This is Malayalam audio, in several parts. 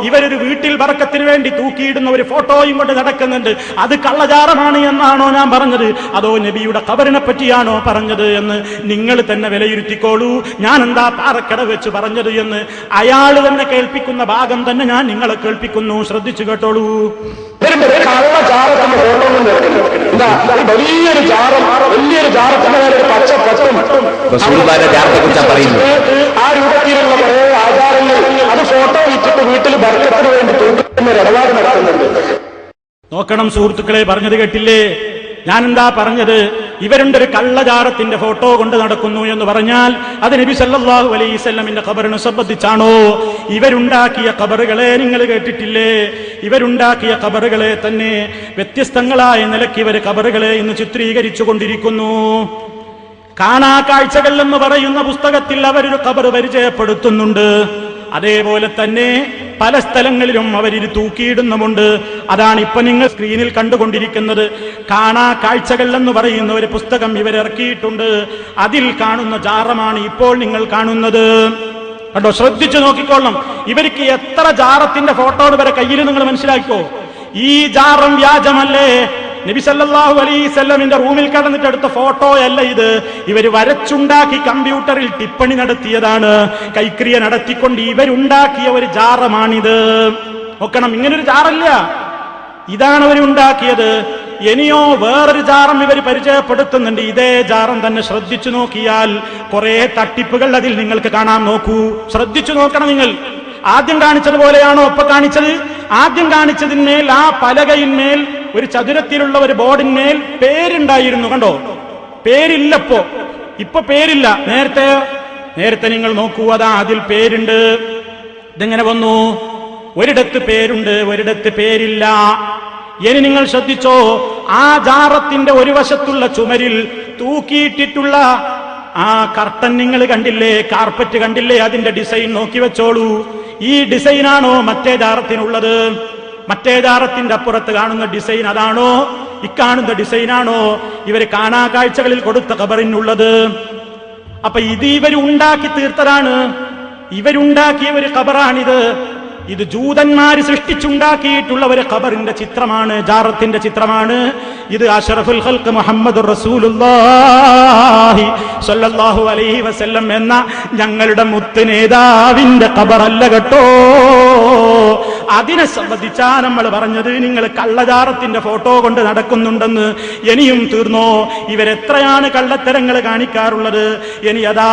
ഇവരൊരു വീട്ടിൽ ബർക്കത്തിന് വേണ്ടി തൂക്കിയിടുന്ന ഒരു ഫോട്ടോയും കൊണ്ട് നടക്കുന്നുണ്ട്. അത് കള്ളജാറമാണ് എന്നാണോ ഞാൻ പറഞ്ഞത്, അതോ നബിയുടെ ഖബറിനെ പറ്റിയാണോ പറഞ്ഞത് എന്ന് നിങ്ങൾ തന്നെ വിലയിരുത്തിക്കോളൂ. ഞാൻ എന്താ പാറക്കട വെച്ച് പറഞ്ഞത് എന്ന് അയാൾ തന്നെ കേൾപ്പിക്കുന്ന ഭാഗം തന്നെ ഞാൻ നിങ്ങളെ കേൾപ്പിക്കുന്നു. ശ്രദ്ധിച്ചു കേട്ടോളൂ. വലിയൊരു ജാറം, വലിയൊരു ജാറത്തിന്റെ ആ രൂപത്തിലുള്ള കുറെ ആചാരങ്ങൾ, അത് ഫോട്ടോ വെച്ചിട്ട് വീട്ടിൽ ബർക്കത്തിന് വേണ്ടി തൂക്കുന്ന ഇടപാട് നടത്തുന്നുണ്ട്. നോക്കണം സുഹൃത്തുക്കളെ, പറഞ്ഞത് കേട്ടില്ലേ? ഞാൻ എന്താ പറഞ്ഞത്? ഇവരുണ്ടൊരു കള്ളജാറത്തിന്റെ ഫോട്ടോ കൊണ്ട് നടക്കുന്നു എന്ന് പറഞ്ഞാൽ അത് നബി സല്ലല്ലാഹു അലൈഹി വസല്ലമിന്റെ ഖബറിനെ സംബന്ധിച്ചാണോ? ഇവരുണ്ടാക്കിയ ഖബറുകളെ നിങ്ങൾ കേട്ടിട്ടില്ലേ? ഇവരുണ്ടാക്കിയ ഖബറുകളെ തന്നെ വ്യത്യസ്തങ്ങളായ നിലയ്ക്ക് ഇവർ ഖബറുകളെ ഇന്ന് ചിത്രീകരിച്ചു കൊണ്ടിരിക്കുന്നു. കാണാ കാഴ്ചകൾ എന്ന് പറയുന്ന പുസ്തകത്തിൽ അവരൊരു ഖബർ പരിചയപ്പെടുത്തുന്നുണ്ട്. അതേപോലെ തന്നെ പല സ്ഥലങ്ങളിലും അവരിത് തൂക്കിയിടുന്നുമുണ്ട്. അതാണ് ഇപ്പൊ നിങ്ങൾ സ്ക്രീനിൽ കണ്ടുകൊണ്ടിരിക്കുന്നത്. കാണാ കാഴ്ചകൾ എന്ന് പറയുന്ന ഒരു പുസ്തകം ഇവരിറക്കിയിട്ടുണ്ട്. അതിൽ കാണുന്ന ജാറമാണ് ഇപ്പോൾ നിങ്ങൾ കാണുന്നത്. കണ്ടോ? ശ്രദ്ധിച്ചു നോക്കിക്കൊള്ളണം. ഇവർക്ക് എത്ര ജാറത്തിന്റെ ഫോട്ടോ ഇവരെ കയ്യിൽ നിങ്ങൾ മനസ്സിലാക്കിക്കോ. ഈ ജാറം വ്യാജമല്ലേ? നബി സല്ലല്ലാഹു അലൈഹി വസല്ലമിന്റെ റൂമിൽ കടന്നിട്ട് എടുത്ത ഫോട്ടോ അല്ല ഇത്. ഇവര് വരച്ചുണ്ടാക്കി കമ്പ്യൂട്ടറിൽ ടിപ്പണി നടത്തിയതാണ്. കൈക്രിയ നടത്തിക്കൊണ്ട് ഇവരുണ്ടാക്കിയ ഒരു ജാറമാണിത്. നോക്കണം, ഇങ്ങനൊരു ജാറല്ല, ഇതാണ് അവരുണ്ടാക്കിയത്. ഇനിയോ വേറൊരു ജാറം ഇവർ പരിചയപ്പെടുത്തുന്നുണ്ട്. ഇതേ ജാറം തന്നെ ശ്രദ്ധിച്ചു നോക്കിയാൽ കുറെ തട്ടിപ്പുകൾ അതിൽ നിങ്ങൾക്ക് കാണാൻ. നോക്കൂ, ശ്രദ്ധിച്ചു നോക്കണം നിങ്ങൾ. ആദ്യം കാണിച്ചതുപോലെയാണോ ഇപ്പൊ കാണിച്ചത്? ആദ്യം കാണിച്ചതിന്മേൽ ആ പലകയിന്മേൽ ഒരു ചതുരത്തിലുള്ള ഒരു ബോർഡിന്മേൽ പേരുണ്ടായിരുന്നു. കണ്ടോ? പേരില്ലപ്പോ. ഇപ്പൊ പേരില്ല. നേരത്തെ നിങ്ങൾ നോക്കൂ, അതാ അതിൽ പേരുണ്ട്. ഇതെങ്ങനെ വന്നു? ഒരിടത്ത് പേരുണ്ട്, ഒരിടത്ത് പേരില്ല. ഇനി നിങ്ങൾ ശ്രദ്ധിച്ചോ, ആ ജാറത്തിന്റെ ഒരു വശത്തുള്ള ചുമരിൽ തൂക്കിയിട്ടിട്ടുള്ള ആ കർട്ടൻ നിങ്ങൾ കണ്ടില്ലേ? കാർപ്പറ്റ് കണ്ടില്ലേ? അതിന്റെ ഡിസൈൻ നോക്കി വെച്ചോളൂ. ഈ ഡിസൈനാണോ മറ്റേ ജാറത്തിനുള്ളത്? മറ്റേ ജാറത്തിന്റെ അപ്പുറത്ത് കാണുന്ന ഡിസൈൻ അതാണോ? ഇക്കാണുന്ന ഡിസൈനാണോ ഇവർ കാണാ കാഴ്ചകളിൽ കൊടുത്ത ഖബറിനുള്ളത്? അപ്പൊ ഇത് ഇവർ ഉണ്ടാക്കി തീർത്തതാണ്. ഇവരുണ്ടാക്കിയ ഒരു ഖബറാണിത്. ഇത് ജൂതന്മാര് സൃഷ്ടിച്ചുണ്ടാക്കിയിട്ടുള്ള ഒരു ഖബറിന്റെ ചിത്രമാണ്, ജാറത്തിന്റെ ചിത്രമാണ്. ഇത് അഷ്റഫുൽ ഖൽഖ് മുഹമ്മദുർ റസൂലുള്ളാഹി സ്വല്ലല്ലാഹു അലൈഹി വസല്ലം എന്ന ഞങ്ങളുടെ മുത്ത് നേതാവിന്റെ ഖബറല്ല കേട്ടോ. അതിനെ സംബന്ധിച്ചാ നമ്മൾ പറഞ്ഞത്. നിങ്ങൾ കള്ളജാറത്തിന്റെ ഫോട്ടോ കൊണ്ട് നടക്കുന്നുണ്ടെന്ന്. ഇനിയും തീർന്നോ? ഇവരെത്രയാണ് കള്ളത്തരങ്ങൾ കാണിക്കാറുള്ളത്? ഇനി അതാ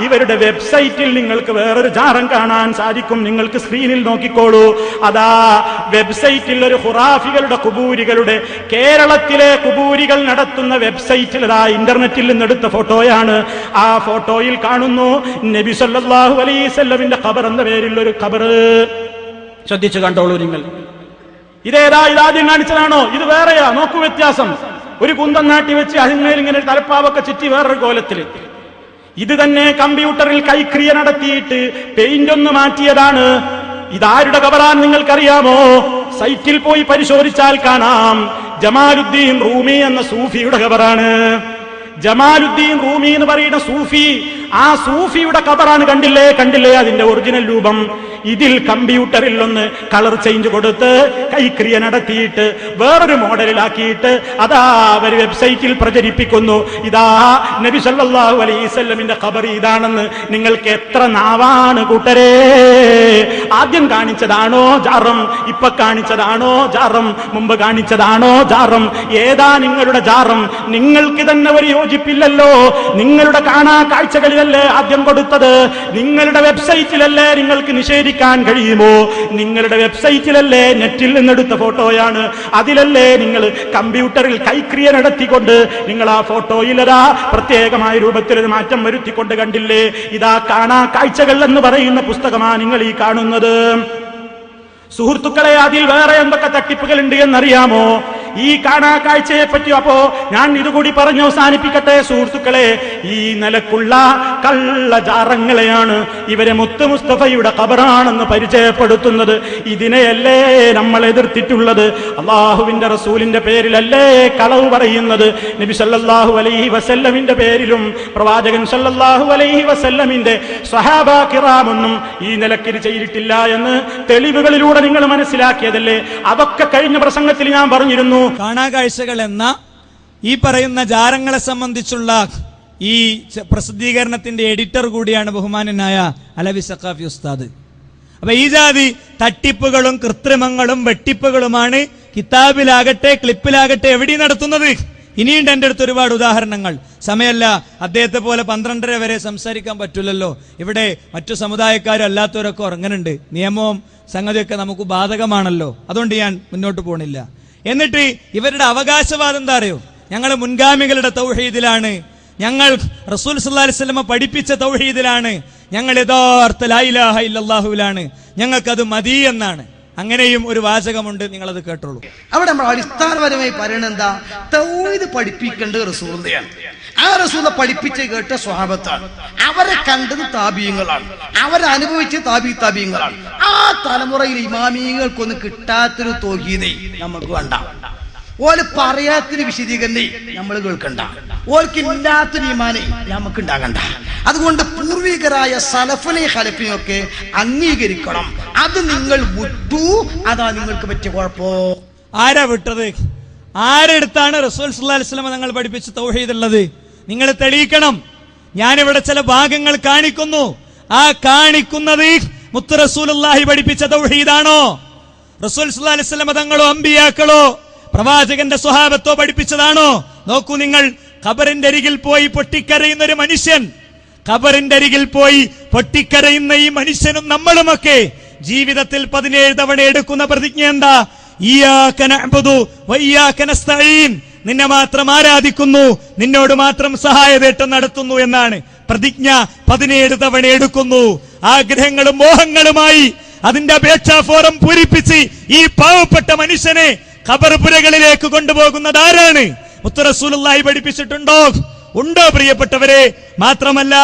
ഇവരുടെ വെബ്സൈറ്റിൽ നിങ്ങൾക്ക് വേറൊരു ജാറം കാണാൻ സാധിക്കും. നിങ്ങൾക്ക് സ്ക്രീനിൽ നോക്കിക്കോളൂ. അതാ വെബ്സൈറ്റിൽ ഒരു ഖുറാഫികളുടെ കുബൂരികളുടെ, കേരളത്തിലെ കുബൂരികൾ നടത്തുന്ന വെബ്സൈറ്റിൽ അതാ ഇന്റർനെറ്റിൽ നിന്നെടുത്ത ഫോട്ടോയാണ്. ആ ഫോട്ടോയിൽ കാണുന്നു നബി സല്ലല്ലാഹു അലൈഹി വസല്ലമിന്റെ ഖബർ എന്ന പേരിൽ ഒരു ഖബർ. ശ്രദ്ധിച്ചു കണ്ടോളൂ നിങ്ങൾ. ഇതേതാ? ഇതാദ്യം കാണിച്ചതാണോ? ഇത് വേറെയാ. നോക്കൂ വ്യത്യാസം. ഒരു കുന്തം നാട്ടി വെച്ച് അതിന്മേൽ ഇങ്ങനെ തലപ്പാവൊക്കെ ചുറ്റി വേറൊരു കോലത്തില്. ഇത് തന്നെ കമ്പ്യൂട്ടറിൽ കൈക്രിയ നടത്തിയിട്ട് പെയിന്റ് ഒന്ന് മാറ്റിയതാണ്. ഇതാരുടെ ഖബറാൻ നിങ്ങൾക്കറിയാമോ? സൈറ്റിൽ പോയി പരിശോധിച്ചാൽ കാണാം. ജമാലുദ്ദീൻ റൂമി എന്ന സൂഫിയുടെ ഖബറാണ്. ജമാലുദ്ദീൻ റൂമി എന്ന് പറയുന്ന സൂഫി, ആ സൂഫിയുടെ ഖബറാണ്. കണ്ടില്ലേ അതിന്റെ ഒറിജിനൽ രൂപം? ഇതിൽ കമ്പ്യൂട്ടറിൽ ഒന്ന് കളർ ചേഞ്ച് കൊടുത്ത് കൈക്രിയ നടത്തിയിട്ട് വേറൊരു മോഡലിലാക്കിയിട്ട് അതാ അവർ വെബ്സൈറ്റിൽ പ്രചരിപ്പിക്കുന്നു. ഇതാ നബി സല്ലല്ലാഹു അലൈഹി വസല്ലമിന്റെ ഖബർ ഇതാണെന്ന്. നിങ്ങൾക്ക് എത്ര നാവാണ് കൂട്ടരേ? ആദ്യം കാണിച്ചതാണോ ജാറം? ഇപ്പൊ കാണിച്ചതാണോ ജാറം? മുമ്പ് കാണിച്ചതാണോ ജാറം? ഏതാ നിങ്ങളുടെ ജാറം? നിങ്ങൾക്ക് തന്നെ ഒരു യോജിപ്പില്ലല്ലോ. നിങ്ങളുടെ കാണാ കാഴ്ചകളിലല്ലേ ആദ്യം കൊടുത്തത്? നിങ്ങളുടെ വെബ്സൈറ്റിലല്ലേ നിങ്ങൾക്ക് നിഷേധിക്കാൻ കഴിയുമോ? നിങ്ങളുടെ വെബ്സൈറ്റിലല്ലേ നെറ്റിൽ നിന്നെടുത്ത ഫോട്ടോയാണ്. അതിലല്ലേ നിങ്ങൾ കമ്പ്യൂട്ടറിൽ കൈക്രിയ നടത്തിക്കൊണ്ട് നിങ്ങൾ ആ ഫോട്ടോയിലതാ പ്രത്യേകമായ രൂപത്തിലൊരു മാറ്റം വരുത്തിക്കൊണ്ട് കണ്ടില്ലേ? ഇതാ കാണാ കാഴ്ചകൾ എന്ന് പറയുന്ന പുസ്തകമാണ് നിങ്ങൾ ഈ കാണുന്നത്. സുഹൃത്തുക്കളെ, അതിൽ വേറെ എന്തൊക്കെ തട്ടിപ്പുകൾ ഉണ്ട് എന്നറിയാമോ? ഈ കാണാ കാഴ്ചയെ പറ്റി. അപ്പോ ഞാൻ ഇതുകൂടി പറഞ്ഞു അവസാനിപ്പിക്കട്ടെ സുഹൃത്തുക്കളെ. ഈ നിലക്കുള്ള കള്ളജാറങ്ങളെയാണ് ഇവരെ മുത്ത് മുസ്തഫയുടെ ഖബറാണെന്ന് പരിചയപ്പെടുത്തുന്നത്. ഇതിനെയല്ലേ നമ്മൾ എതിർത്തിട്ടുള്ളത്? അള്ളാഹുവിന്റെ റസൂലിന്റെ പേരിലല്ലേ കളവ് പറയുന്നത്? നബി സല്ലല്ലാഹു അലൈഹി വസല്ലമിന്റെ പേരിലും പ്രവാചകൻ സല്ലല്ലാഹു അലൈഹി വസല്ലമിന്റെ സ്വഹാബ കിറാമൊന്നും ഈ നിലക്കിത് ചെയ്തിട്ടില്ല എന്ന് തെളിവുകളിലൂടെ നിങ്ങൾ മനസ്സിലാക്കിയതല്ലേ? അതൊക്കെ കഴിഞ്ഞ പ്രസംഗത്തിൽ ഞാൻ പറഞ്ഞിരുന്നു. കാണാകാഴ്ചകൾ എന്ന ഈ പറയുന്ന ജാരങ്ങളെ സംബന്ധിച്ചുള്ള ഈ പ്രസിദ്ധീകരണത്തിന്റെ എഡിറ്റർ കൂടിയാണ് ബഹുമാനനായ അലവി സഖാഫി ഉസ്താദ്. അപ്പൊ ഈ ജാതി തട്ടിപ്പുകളും കൃത്രിമങ്ങളും വെട്ടിപ്പുകളുമാണ് കിതാബിലാകട്ടെ ക്ലിപ്പിലാകട്ടെ എവിടെയും നടത്തുന്നത്. ഇനിയുണ്ട് എൻ്റെ അടുത്ത് ഒരുപാട് ഉദാഹരണങ്ങൾ. സമയമല്ല, അദ്ദേഹത്തെ പോലെ 12:30 വരെ സംസാരിക്കാൻ പറ്റില്ലല്ലോ. ഇവിടെ മറ്റു സമുദായക്കാരല്ലാത്തവരൊക്കെ ഉറങ്ങുന്നുണ്ട്. നിയമവും സംഗതിയൊക്കെ നമുക്ക് ബാധകമാണല്ലോ. അതുകൊണ്ട് ഞാൻ മുന്നോട്ട് പോണില്ല. എന്നിട്ട് ഇവരുടെ അവകാശവാദം എന്താ അറിയോ? ഞങ്ങൾ മുൻഗാമികളുടെ തൗഹീദിലാണ്, ഞങ്ങൾ റസൂൽ സല്ലല്ലാഹു അലൈഹി വസല്ലം പഠിപ്പിച്ച തൗഹീദിലാണ്, ഞങ്ങൾ യഥാർത്ഥ ലാ ഇലാഹ ഇല്ലല്ലാഹുവിലാണ്, ഞങ്ങൾക്കത് മതി എന്നാണ്. അങ്ങനെയും ഒരു വാചകമുണ്ട്, നിങ്ങളത് കേട്ടോളൂ. അവിടെ നമ്മൾ അടിസ്ഥാനപരമായി പറയുന്നത് എന്താ? തൗഹീദ് പഠിപ്പിക്കേണ്ടത് റസൂലുള്ളയാണ്. ആ റസൂല പഠിപ്പിച്ച് കേട്ട സ്വഹാബത്താണ്. അവരെ കണ്ടത് താബീയങ്ങളാണ്, അവരെ അനുഭവിച്ച് താബീയങ്ങളാണ്. ആ തലമുറയിൽ ഇമാമിയങ്ങൾക്കൊന്നും കിട്ടാത്തൊരു തൗഹീദ് നമുക്ക് വേണ്ട. ഓല് പറയാത്തൊരു വിശദീകരണേ നമ്മൾ കേൾക്കണ്ട. ഓൽക്കില്ലാത്തൊരു ഈമാനെ നമുക്ക് ഉണ്ടാകണ്ട. അതുകൊണ്ട് പൂർവികരായ സലഫിനെ ഖലഫിനെ ഒക്കെ അംഗീകരിക്കണം. അത് നിങ്ങൾ വിട്ടു, അതാ നിങ്ങൾക്ക് പറ്റിയ കുഴപ്പോ. ആരാ വിട്ടത്? ആരെടുത്താണ് റസൂൽ സല്ലല്ലാഹു അലൈഹി വസല്ലം തങ്ങൾ പഠിപ്പിച്ച തൗഹീദ് ഉള്ളത്? നിങ്ങൾ തെളിയിക്കണം. ഞാനിവിടെ ചില ഭാഗങ്ങൾ കാണിക്കുന്നു. ആ കാണിക്കുന്നത് മുത്ത് റസൂലുള്ളാഹി പഠിപ്പിച്ച തൗഹീദാണോ? റസൂൽ സല്ലല്ലാഹു അലൈഹി വസല്ലം തങ്ങളോ അമ്പിയാക്കളോ പ്രവാചകന്റെ സ്വഹാബത്തോ പഠിപ്പിച്ചതാണോ? നോക്കൂ നിങ്ങൾ. ഖബറിന്റെ അരികിൽ പോയി പൊട്ടിക്കരയുന്ന ഒരു മനുഷ്യൻ, ഖബറിന്റെ അരികിൽ പോയി പൊട്ടിക്കരയുന്ന ഈ മനുഷ്യനും നമ്മളുമൊക്കെ ജീവിതത്തിൽ 17 തവണ എടുക്കുന്ന പ്രതിജ്ഞ എന്താ? ഇയ്യാക നഅ്ബുദു വഇയ്യാക നസ്തഈൻ, നിന്നെ മാത്രം ആരാധിക്കുന്നു, നിന്നോട് മാത്രം സഹായതേട്ടം നടത്തുന്നു എന്നാണ് പ്രതിജ്ഞ. 17 തവണ എടുക്കുന്നു. ആഗ്രഹങ്ങളും മോഹങ്ങളുമായി അതിന്റെ അപേക്ഷാ ഫോറം പൂരിപ്പിച്ച് ഈ പാവപ്പെട്ട മനുഷ്യനെ ഖബർപുരകളിലേക്ക് കൊണ്ടുപോകുന്നത് ആരാണ്? മുത്ത് റസൂലുള്ളാഹി പഠിപ്പിച്ചിട്ടുണ്ടോ? ഉണ്ടോ പ്രിയപ്പെട്ടവരെ? മാത്രമല്ല,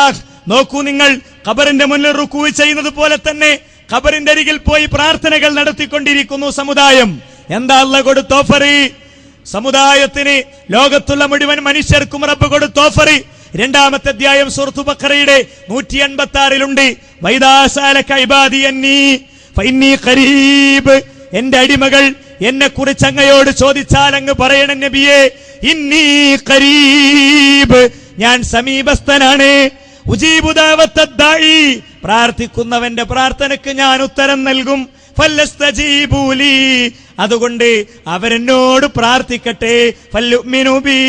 നോക്കൂ നിങ്ങൾ, ഖബറിന്റെ മുന്നിൽ റുക്കൂ ചെയ്യുന്നത് പോലെ തന്നെ ഖബറിന്റെ അരികിൽ പോയി പ്രാർത്ഥനകൾ നടത്തിക്കൊണ്ടിരിക്കുന്നു സമുദായം. എന്താ അല്ലാഹു കൊടുത്ത ഓഫർ? സമുദായത്തിന്, ലോകത്തുള്ള മുഴുവൻ മനുഷ്യർക്കും റബ്ബ് കൊടുത്ത ഓഫർ 2-ാമത്തെ അധ്യായം സൂറത്ത് ബഖറയുടെ 186-ലുണ്ട്. വൈദാ സഅലക ഇബാദി അന്നീ ഫഇന്നീ ഖരീബ്, എന്റെ അടിമകൾ എന്നെ കുറിച്ച് അങ്ങയോട് ചോദിച്ചാൽ അങ്ങ് പറയണം നബിയേ, ഇന്നീ ഖരീബ്, ഞാൻ സമീപസ്ഥനാണ്. ഉജീബു ദഅവത്തദ്ദാഇ, പ്രാർത്ഥിക്കുന്നവന്റെ പ്രാർത്ഥനയ്ക്ക് ഞാൻ ഉത്തരം നൽകും. ഫല്ലസ്തജീബൂ ലീ, അതുകൊണ്ട് അവരെന്നോട് പ്രാർത്ഥിക്കട്ടെ. ഫല്യുമിനു ബി,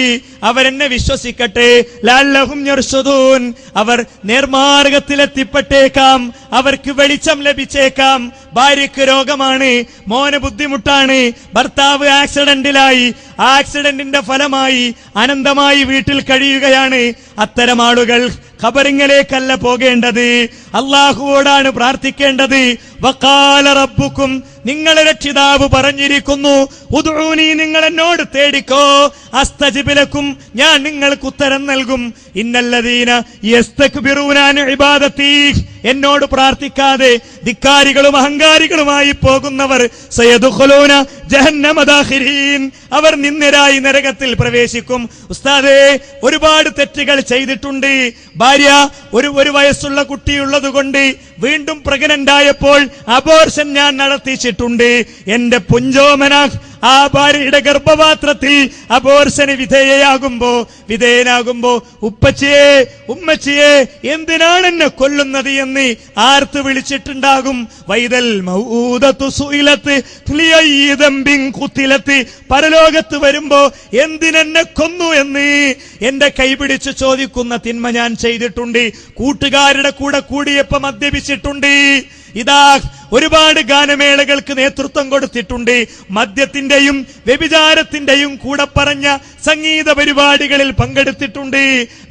അവരെന്നെ വിശ്വസിക്കട്ടെ. ലഅല്ലഹും യർശുദൂൻ, അവർ നേർമാർഗത്തിലെത്തിപ്പെട്ടേക്കാം, അവർക്ക് വെളിച്ചം ലഭിച്ചേക്കാം. ഭാര്യയ്ക്ക് രോഗമാണ്, മോന് ബുദ്ധിമുട്ടാണ്, ഭർത്താവ് ആക്സിഡന്റിലായി, ആക്സിഡന്റിന്റെ ഫലമായി അനന്തമായി വീട്ടിൽ കഴിയുകയാണ്. അത്തരം ആളുകൾ ഖബറിങ്ങിലേക്കല്ല പോകേണ്ടത്, അല്ലാഹുവോടാണ് പ്രാർത്ഥിക്കേണ്ടത്. വഖാല റബ്ബുക്കും, നിങ്ങളെ രക്ഷിതാവ് പറഞ്ഞിരിക്കുന്നു, ഉദ്ഊനി, നിങ്ങൾ എന്നോട് തേടിക്കോ, അസ്തജിബ് ലക്കും, ഞാൻ നിങ്ങൾക്ക് ഉത്തരം നൽകും. ഇന്നല്ലദീന യസ്തക്ബിറൂന അൻ ഇബാദതി, എന്നോട് പ്രാർത്ഥിക്കാതെ ധിക്കാരികളും അഹങ്കാരികളുമായി പോകുന്നവർ സയദ്ഖുലൂന ജഹന്നമ ദാഖിരീൻ, അവർ നിന്ദ്യരായി നരകത്തിൽ പ്രവേശിക്കും. ഉസ്താദേ, ഒരുപാട് തെറ്റുകൾ ചെയ്തിട്ടുണ്ട്. ഭാര്യ ഒരു വയസ്സുള്ള കുട്ടിയുള്ളത് കൊണ്ട് വീണ്ടും പ്രഗ്നന്റ് ആയപ്പോൾ അബോർഷൻ ഞാൻ നടത്തിച്ചിട്ടുണ്ട്. എന്റെ പുഞ്ചോമന ആ ഭാര്യയുടെ ഗർഭപാത്രത്തിൽ അബോർഷന് വിധേയനാകുമ്പോ ഉപ്പച്ചിയെ, ഉമ്മച്ചിയെ, എന്തിനാണ് എന്നെ കൊല്ലുന്നത് എന്ന് ആർത്ത് വിളിച്ചിട്ടുണ്ടാകും. വൈദൽ മൗഊദതു സുഇലത്ത് ലിയയ്യി ദംബിൻ ഖുതിലത്ത്, പരലോകത്ത് വരുമ്പോ എന്തിനെന്നെ കൊന്നു എന്ന് എന്റെ കൈപിടിച്ച് ചോദിക്കുന്ന തിന്മ ഞാൻ ചെയ്തിട്ടുണ്ട്. കൂട്ടുകാരുടെ കൂടെ കൂടിയപ്പോ മദ്യപിച്ചിട്ടുണ്ട്. ഇതാ ഒരുപാട് ഗാനമേളകൾക്ക് നേതൃത്വം കൊടുത്തിട്ടുണ്ട്. മദ്യത്തിന്റെയും വ്യഭിചാരത്തിന്റെയും കൂടെ പറഞ്ഞ സംഗീത പരിപാടികളിൽ പങ്കെടുത്തിട്ടുണ്ട്.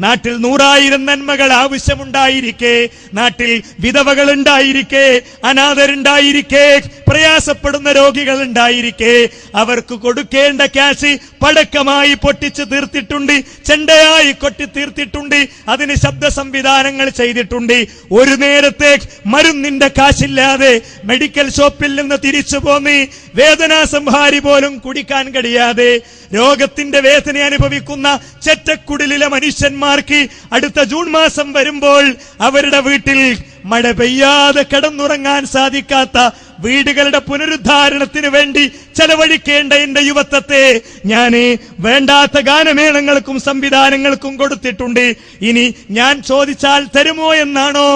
നാട്ടിൽ 100,000 നന്മകൾ ആവശ്യമുണ്ടായിരിക്കെ, നാട്ടിൽ വിധവകൾ ഉണ്ടായിരിക്കെ, അനാഥരുണ്ടായിരിക്കെ, പ്രയാസപ്പെടുന്ന രോഗികൾ ഉണ്ടായിരിക്കെ അവർക്ക് കൊടുക്കേണ്ട ക്യാഷ് പടക്കമായി പൊട്ടിച്ച് തീർത്തിട്ടുണ്ട്, ചെണ്ടയായി കൊട്ടി തീർത്തിട്ടുണ്ട്, അതിന് ശബ്ദ സംവിധാനങ്ങൾ ചെയ്തിട്ടുണ്ട്. ഒരു നേരത്തെ മരുന്നിന്റെ കാശില്ലാതെ മെഡിക്കൽ ഷോപ്പിൽ നിന്ന് തിരിച്ചു പോന്നി വേദനാ സംഹാരി പോലും കുടിക്കാൻ കഴിയാതെ രോഗത്തിന്റെ വേദന അനുഭവിക്കുന്ന ചെറ്റക്കുടിലെ മനുഷ്യന്മാർക്ക് അടുത്ത ജൂൺ മാസം വരുമ്പോൾ അവരുടെ വീട്ടിൽ മഴ പെയ്യാതെ കിടന്നുറങ്ങാൻ സാധിക്കാത്ത വീടുകളുടെ പുനരുദ്ധാരണത്തിന് വേണ്ടി ചെലവഴിക്കേണ്ട എന്റെ യുവത്വത്തെ ഞാൻ വേണ്ടാത്ത ഗാനമേളങ്ങൾക്കും സംവിധാനങ്ങൾക്കും കൊടുത്തിട്ടുണ്ട്. ഇനി ഞാൻ ചോദിച്ചാൽ തരുമോ എന്നാണോ,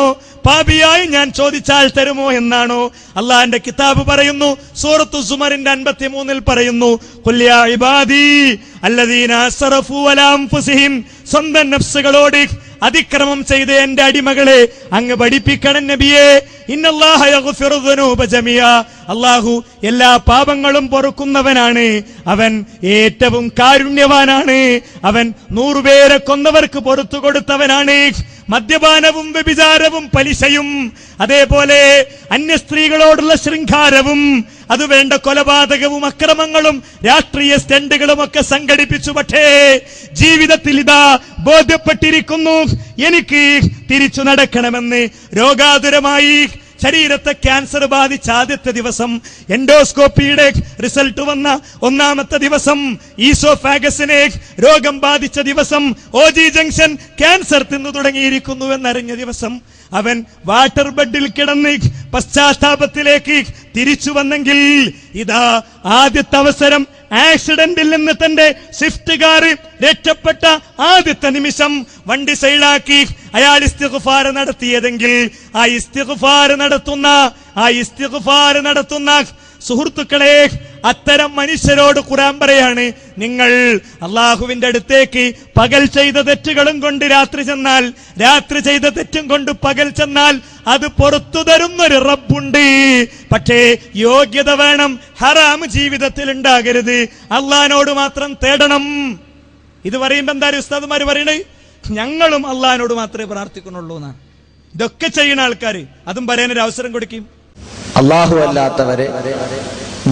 പാപിയായി ഞാൻ ചോദിച്ചാൽ തരുമോ എന്നാണോ? അള്ളാന്റെ കിതാബ് പറയുന്നു, സൂറത്തു സുമറിന്റെ 53 പറയുന്നു, ഖുൽ യാ ഇബാദി അല്ലദീന അസ്റഫു അലാ അൻഫുസിഹിം, സ്വന്തം നഫ്സുകളോട് അതിക്രമം ചെയ്ത എന്റെ അടിമകളെ അങ്ങ് പഠിപ്പിക്കണം നബിയെ, ഇന്നല്ലാഹ യഗ്ഫിറു ദുനൂബ ജമിയാ, അല്ലാഹു എല്ലാ പാപങ്ങളും പൊറുക്കുന്നവനാണ്, അവൻ ഏറ്റവും കാരുണ്യവാനാണ്, അവൻ 100 പേരെ കൊന്നവർക്ക് പൊറുത്തു കൊടുത്തവനാണ്. മദ്യപാനവും വ്യഭിചാരവും പലിശയും അതേപോലെ അന്യ സ്ത്രീകളോടുള്ള ശൃംഗാരവും അത് വേണ്ട കൊലപാതകവും അക്രമങ്ങളും രാഷ്ട്രീയ സ്റ്റണ്ടുകളും ഒക്കെ സംഘടിപ്പിച്ചു. പക്ഷേ ജീവിതത്തിൽ ഇതാ ബോധ്യപ്പെട്ടിരിക്കുന്നു, എനിക്ക് തിരിച്ചു നടക്കണമെന്ന്. രോഗാതുരമായി ശരീരത്തെ ക്യാൻസർ ബാധിച്ച ആദ്യത്തെ ദിവസം, എൻഡോസ്കോപ്പിയുടെ റിസൾട്ട് വന്ന 1ാമത്തെ ദിവസം, ഈസോഫാഗസിനെ രോഗം ബാധിച്ച ദിവസം, OG ജംഗ്ഷൻ ക്യാൻസർ തിന്നു തുടങ്ങിയിരിക്കുന്നു എന്നറിഞ്ഞ ദിവസം അവൻ വാട്ടർ ബെഡിൽ കിടന്ന് പശ്ചാത്താപത്തിലേക്ക് തിരിച്ചു വന്നെങ്കിൽ ഇതാ ആദ്യത്തെ അവസരം. ആക്സിഡന്റിൽ നിന്ന് തന്റെ സ്വിഫ്റ്റ് കാർ രക്ഷപ്പെട്ട ആദ്യത്തെ നിമിഷം വണ്ടി സൈഡാക്കി അയാൾ ഇസ്തിഗ്ഫാർ നടത്തിയതെങ്കിൽ ആ ഇസ്തിഗ്ഫാർ നടത്തുന്ന സുഹൃത്തുക്കളെ, അത്തരം മനുഷ്യരോട് ഖുർആൻ പറയാണ്, നിങ്ങൾ അള്ളാഹുവിന്റെ അടുത്തേക്ക് പകൽ ചെയ്ത തെറ്റുകളും കൊണ്ട് രാത്രി ചെന്നാൽ, രാത്രി ചെയ്ത തെറ്റും കൊണ്ട് പകൽ ചെന്നാൽ അത് പുറത്തു തരുന്നൊരു റബ്ബുണ്ട്. പക്ഷേ യോഗ്യത വേണം, ഹറാം ജീവിതത്തിൽ ഉണ്ടാകരുത്, അള്ളാഹിനോട് മാത്രം തേടണം. ഇത് പറയുമ്പോ എന്താ ഉസ്താദുമാര് പറയണേ, ഞങ്ങളും അള്ളാഹിനോട് മാത്രമേ പ്രാർത്ഥിക്കുന്നുള്ളൂ എന്നാണ്. ഇതൊക്കെ ചെയ്യുന്ന ആൾക്കാർ അതും പറയാനൊരു അവസരം കൊടുക്കും. അള്ളാഹു അല്ലാത്തവരെ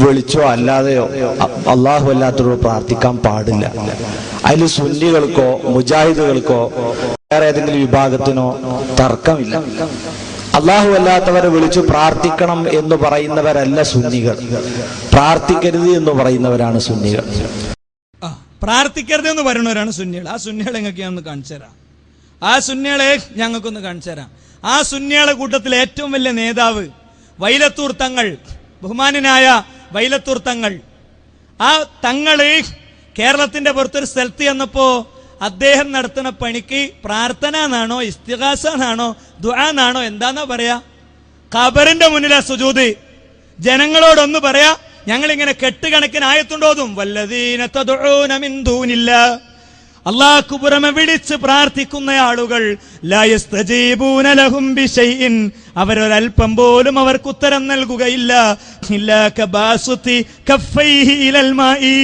വിളിച്ചോ അല്ലാതെയോ അള്ളാഹു അല്ലാത്തവരോട് പ്രാർത്ഥിക്കാൻ പാടില്ല. അതിൽ സുന്നികൾക്കോ മുജാഹിദുകൾക്കോ വേറെ ഏതെങ്കിലും വിഭാഗത്തിനോ തർക്കമില്ല. അള്ളാഹു അല്ലാത്തവരെ വിളിച്ചു പ്രാർത്ഥിക്കണം എന്ന് പറയുന്നവരല്ല സുന്നികൾ, പ്രാർത്ഥിക്കരുത് എന്ന് പറയുന്നവരാണ് സുന്നികൾ. പ്രാർത്ഥിക്കരുത് എന്ന് പറയുന്നവരാണ് സുന്നികൾ. ആ സുന്നികളെ ഞങ്ങൾക്കൊന്ന് കാണിച്ചു തരാം. ആ സുന്നികളെ ഞങ്ങൾക്കൊന്ന് കാണിച്ചു തരാം. ആ സുന്നികളെ കൂട്ടത്തിൽ ഏറ്റവും വലിയ നേതാവ് വൈലത്തൂർ തങ്ങൾ, ബഹുമാനായ വൈലത്തൂർ തങ്ങൾ. ആ തങ്ങള് കേരളത്തിന്റെ പുറത്തൊരു സ്ഥലത്ത് ചെന്നപ്പോ അദ്ദേഹം നടത്തുന്ന പണിക്ക് പ്രാർത്ഥന എന്നാണോ ഇസ്തിഗാസ എന്നാണോ ദുആ എന്നാണോ എന്താന്നാ പറയാ, ഖബറിന്റെ മുന്നിലാ സുജൂദ്. ജനങ്ങളോടൊന്ന് പറയാ, ഞങ്ങളിങ്ങനെ കെട്ടുകണക്കിന് ആയത്തുണ്ടോതും, വല്ലദീന തദ്ഊന മിൻ ദൂനില്ലാ, അല്ലാഹു പുറമെ വിളിച്ച് പ്രാർത്ഥിക്കുന്ന ആളുകൾ ലാ യസ്തജീബൂന ലഹും ബിശൈഇൻ, അവരൊരൽപ്പം പോലും അവർക്ക് ഉത്തരം നൽകുകയില്ല. ഇല്ലാ കബാസുതി കഫൈഹി ഇലൽ മാഇ,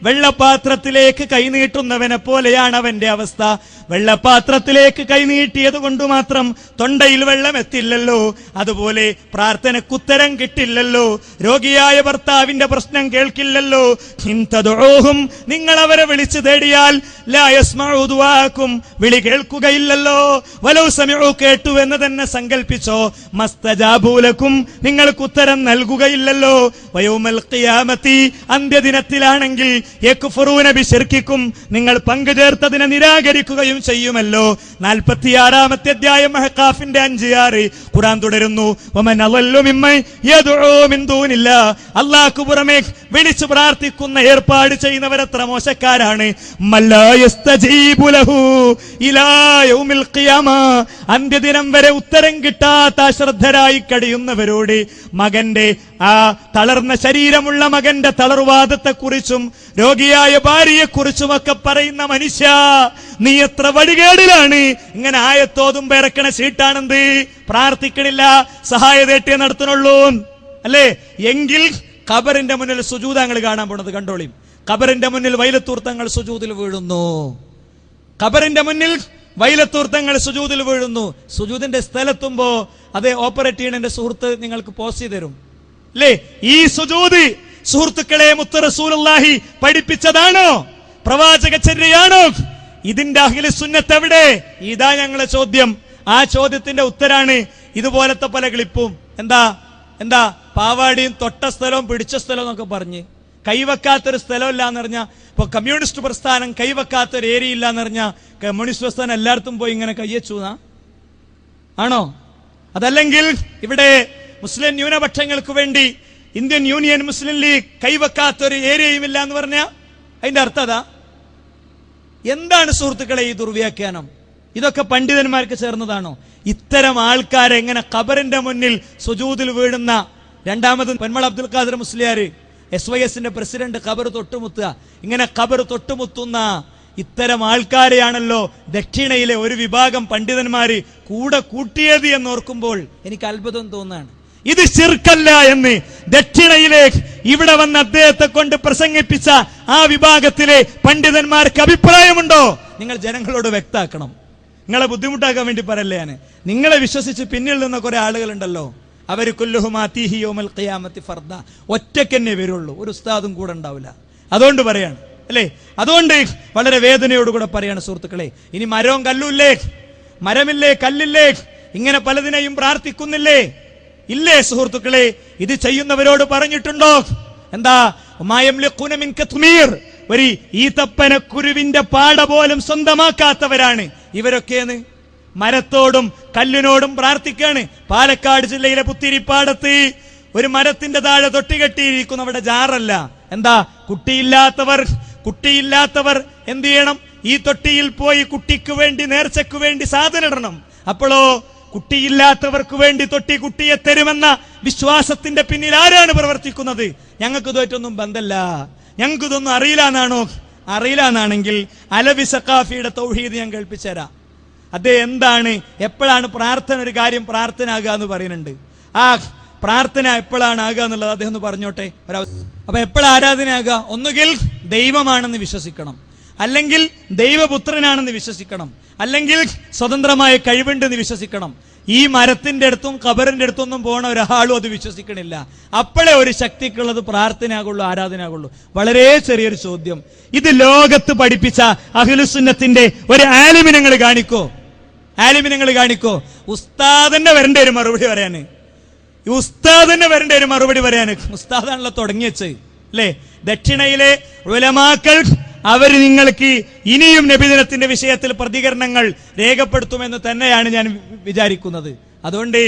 വെള്ളപാത്രത്തിലേക്ക് കൈനീട്ടുന്നവനെ പോലെയാണ് അവന്റെ അവസ്ഥ. വെള്ളപാത്രത്തിലേക്ക് കൈനീട്ടിയത് കൊണ്ട് മാത്രം തൊണ്ടയിൽ വെള്ളം എത്തില്ലല്ലോ, അതുപോലെ പ്രാർത്ഥനക്കുത്തരം കിട്ടില്ലല്ലോ. രോഗിയായ ഭർത്താവിന്റെ പ്രശ്നം കേൾക്കില്ലല്ലോ. ഇൻതദഊഹും, നിങ്ങൾ അവരെ വിളിച്ചു തേടിയാൽ ലാ യസ്മഉ ദുആക്കും, വിളി കേൾക്കുകയില്ലല്ലോ. വലൗ സമിഉ, കേട്ടു എന്ന് തന്നെ സങ്കൽപ്പിച്ചോ, മസ്തജാബൂലക്കും, നിങ്ങൾക്ക് ഉത്തരം നൽകുകയില്ലല്ലോ. വയൗമൽ ഖിയാമത്തി, അന്ത്യദിനത്തിലാണെങ്കിൽ യക്ഫുറൂന ബിശിർക്കിക്കും, നിങ്ങൾ പങ്കുചേർത്തതിനെ നിരാകരിക്കുകയും ചെയ്യുമല്ലോ. 46-ാമത്തെ അധ്യായം അഹ്ഖാഫിന്റെ 5-6 ഖുർആൻ തുടരുന്നു, വമൻ അളല്ലു മിമ്മൻ യദ്ഉ മിൻ ദൂനില്ലാ, അല്ലാഹു പുറമേ വിളിച്ചു പ്രാർത്ഥിക്കുന്ന ഏർപ്പാട് ചെയ്യുന്നവരെത്ര മോശക്കാരാണ്. മല്ലാ യസ്തജീബു ലഹു ഇലാ യൗമിൽ ഖിയാമ, അന്ത്യദിനം വരെ ഉത്തരം കിട്ടാത്ത ചികിത്സാശ്രദ്ധരായി കഴിയുന്നവരോട് മകന്റെ ആ തളർന്ന ശരീരമുള്ള മകന്റെ തളർവാദത്തെക്കുറിച്ചും രോഗിയായ ഭാര്യയെക്കുറിച്ചുമൊക്കെ പറയുന്ന മനുഷ്യ, നീ എത്ര വഴികേടിലാണ്. ഇങ്ങനെ ആയത്തോതും ഇറക്കണ സീട്ടാണെന്ത്? പ്രാർത്ഥിക്കണില്ല, സഹായതേട്ടിയെ നടത്തുന്നുള്ളൂ അല്ലേ? എങ്കിൽ ഖബറിന്റെ മുന്നിൽ സുജൂദങ്ങൾ കാണാൻ പോണത് കണ്ടോളിയും. ഖബറിന്റെ മുന്നിൽ വൈലത്തൂർത്തങ്ങൾ സുജൂദിൽ വീഴുന്നു. ഖബറിന്റെ മുന്നിൽ വൈലത്തൂർത്തങ്ങൾ സുജൂദിൽ വീഴുന്നു. സുജൂദിന്റെ സ്ഥലത്തുമ്പോ അതേ ഓപ്പറേറ്റ് ചെയ്യണ എന്റെ സുഹൃത്ത് നിങ്ങൾക്ക് പോസ്റ്റ് ചെയ്ത് തരും അല്ലേ? ഈ സുജൂദ് സുഹൃത്തുക്കളെ മുത്ത് റസൂലുള്ളാഹി പഠിപ്പിച്ചതാണോ? പ്രവാചകചര്യയാണോ? ഇതിന്റെ അഹ്ലു സുന്നത്ത് എവിടെ? ഇതാ ഞങ്ങളെ ചോദ്യം. ആ ചോദ്യത്തിന്റെ ഉത്തരാണ് ഇതുപോലത്തെ പല ക്ലിപ്പും. എന്താ പാവാടിയും തൊട്ട സ്ഥലവും പിടിച്ച സ്ഥലവും എന്നൊക്കെ പറഞ്ഞ് കൈവെക്കാത്തൊരു സ്ഥലമില്ല എന്ന് പറഞ്ഞാൽ, ഇപ്പൊ കമ്മ്യൂണിസ്റ്റ് പ്രസ്ഥാനം കൈവെക്കാത്തൊരു ഏരിയ ഇല്ല എന്ന് പറഞ്ഞാൽ കമ്മ്യൂണിസ്റ്റ് പ്രസ്ഥാനം എല്ലായിടത്തും പോയി ഇങ്ങനെ കയ്യച്ചുന്നാ ആണോ? അതല്ലെങ്കിൽ ഇവിടെ മുസ്ലിം ന്യൂനപക്ഷങ്ങൾക്ക് വേണ്ടി ഇന്ത്യൻ യൂണിയൻ മുസ്ലിം ലീഗ് കൈവെക്കാത്തൊരു ഏരിയയും ഇല്ല എന്ന് പറഞ്ഞാൽ അതിന്റെ അർത്ഥം അതാ? എന്താണ് സുഹൃത്തുക്കളെ ഈ ദുർവ്യാഖ്യാനം? ഇതൊക്കെ പണ്ഡിതന്മാർക്ക് ചേർന്നതാണോ? ഇത്തരം ആൾക്കാരെ എങ്ങനെ ഖബറിന്റെ മുന്നിൽ സുജൂദിൽ വീഴുന്ന, രണ്ടാമത് പെന്മൾ അബ്ദുൽ ഖാദർ മുസ്ലിയാർ SYSന്റെ പ്രസിഡന്റ് ഖബർ തൊട്ടുമുത്തുക, ഇങ്ങനെ ഖബർ തൊട്ടുമുത്തുന്ന ഇത്തരം ആൾക്കാരെയാണല്ലോ ദക്ഷിണയിലെ ഒരു വിഭാഗം പണ്ഡിതന്മാര് കൂടെ കൂട്ടിയത് എന്നോർക്കുമ്പോൾ എനിക്ക് അത്ഭുതം തോന്നാണ്. ഇത് ശിർക്കല്ല എന്ന് ദക്ഷിണയിലെ ഇവിടെ വന്ന് അദ്ദേഹത്തെ കൊണ്ട് പ്രസംഗിപ്പിച്ച ആ വിഭാഗത്തിലെ പണ്ഡിതന്മാർക്ക് അഭിപ്രായമുണ്ടോ? നിങ്ങൾ ജനങ്ങളോട് വ്യക്താക്കണം. നിങ്ങളെ ബുദ്ധിമുട്ടാക്കാൻ വേണ്ടി പറയല്ലേ ഞാൻ. നിങ്ങളെ വിശ്വസിച്ച് പിന്നിൽ നിന്ന കുറെ ആളുകളുണ്ടല്ലോ, അവര് കുല്ലുഹുമാതിഹി യൗമൽ ഖിയാമത്തി ഫർദ, ഒറ്റയ്ക്കെന്നെ വരുള്ളൂ, ഒരു ഉസ്താദും കൂടെ ഉണ്ടാവില്ല. അതുകൊണ്ട് പറയാണ് അല്ലേ? അതുകൊണ്ട് വളരെ വേദനയോടുകൂടെ പറയാണ് സുഹൃത്തുക്കളെ, ഇനി മരവും കല്ലുമില്ലേ, മരമില്ലേ, കല്ലില്ലേ, ഇങ്ങനെ പലതിനെയും പ്രാർത്ഥിക്കുന്നില്ലേ? ഇല്ലേ സുഹൃത്തുക്കളെ? ഇത് ചെയ്യുന്നവരോട് പറഞ്ഞിട്ടുണ്ടോ? എന്താ ഒരു ഈത്തപ്പനക്കുരുവിന്റെ പാട പോലും സ്വന്തമാക്കാത്തവരാണ് ഇവരൊക്കെയെന്ന്. മരത്തോടും കല്ലിനോടും പ്രാർത്ഥിക്കാണ്. പാലക്കാട് ജില്ലയിലെ പുത്തിരിപ്പാടത്ത് ഒരു മരത്തിന്റെ താഴെ തൊട്ടികെട്ടിയിരിക്കുന്ന അവിടെ ജാറല്ല. എന്താ? കുട്ടിയില്ലാത്തവർ എന്ത് ചെയ്യണം? ഈ തൊട്ടിയിൽ പോയി കുട്ടിക്ക് വേണ്ടി, നേർച്ചയ്ക്ക് വേണ്ടി സാധനം ഇടണം. അപ്പോഴോ കുട്ടിയില്ലാത്തവർക്ക് വേണ്ടി തൊട്ടി കുട്ടിയെ തരുമെന്ന വിശ്വാസത്തിന്റെ പിന്നിൽ ആരാണ് പ്രവർത്തിക്കുന്നത്? ഞങ്ങൾക്ക് ഇതൊറ്റൊന്നും ബന്ധമില്ല, ഞങ്ങൾക്ക് ഇതൊന്നും അറിയില്ല എന്നാണോ? അറിയില്ല എന്നാണെങ്കിൽ അലവി സഖാഫിയുടെ തൗഹീദ് ഞാൻ കേൾപ്പിച്ചുതരാം. അദ്ദേഹം എന്താണ്, എപ്പോഴാണ് പ്രാർത്ഥന ഒരു കാര്യം പ്രാർത്ഥന ആകുക എന്ന് പറയുന്നുണ്ട്. ആ പ്രാർത്ഥന എപ്പോഴാണ് ആകുക എന്നുള്ളത് അദ്ദേഹം ഒന്ന് പറഞ്ഞോട്ടെ. അപ്പൊ എപ്പോഴാണ് ആരാധനയാകുക? ഒന്നുകിൽ ദൈവമാണെന്ന് വിശ്വസിക്കണം, അല്ലെങ്കിൽ ദൈവപുത്രനാണെന്ന് വിശ്വസിക്കണം, അല്ലെങ്കിൽ സ്വതന്ത്രമായ കഴിവുണ്ടെന്ന് വിശ്വസിക്കണം. ഈ മരത്തിന്റെ അടുത്തും ഖബറിന്റെ അടുത്തൊന്നും പോണ ഒരാളും അത് വിശ്വസിക്കണില്ല. അപ്പോഴേ ഒരു ശക്തിക്കുള്ളത് പ്രാർത്ഥനയാകുള്ളൂ, ആരാധനയാകുള്ളൂ. വളരെ ചെറിയൊരു ചോദ്യം, ഇത് ലോകത്ത് പഠിപ്പിച്ച അഹ്ലുസുന്നത്തിന്റെ ഒരു ആലിമിനങ്ങൾ കാണിക്കോ? ആലിമിനങ്ങൾ കാണിക്കോ? ഉസ്താദന്നെ വരേണ്ട ഒരു മറുപടി പറയാന്, ഉസ്താദന്നെ വരേണ്ട ഒരു മറുപടി പറയാന്. ഉസ്താദാണല്ലോ തുടങ്ങിയച്ച് അല്ലേ? ദക്ഷിണയിലെ ഉലമാക്കൾ അവര് നിങ്ങൾക്ക് ഇനിയും നബിദിനത്തിന്റെ വിഷയത്തിൽ പ്രതികരണങ്ങൾ രേഖപ്പെടുത്തുമെന്ന് തന്നെയാണ് ഞാൻ വിചാരിക്കുന്നത്. അതുകൊണ്ട്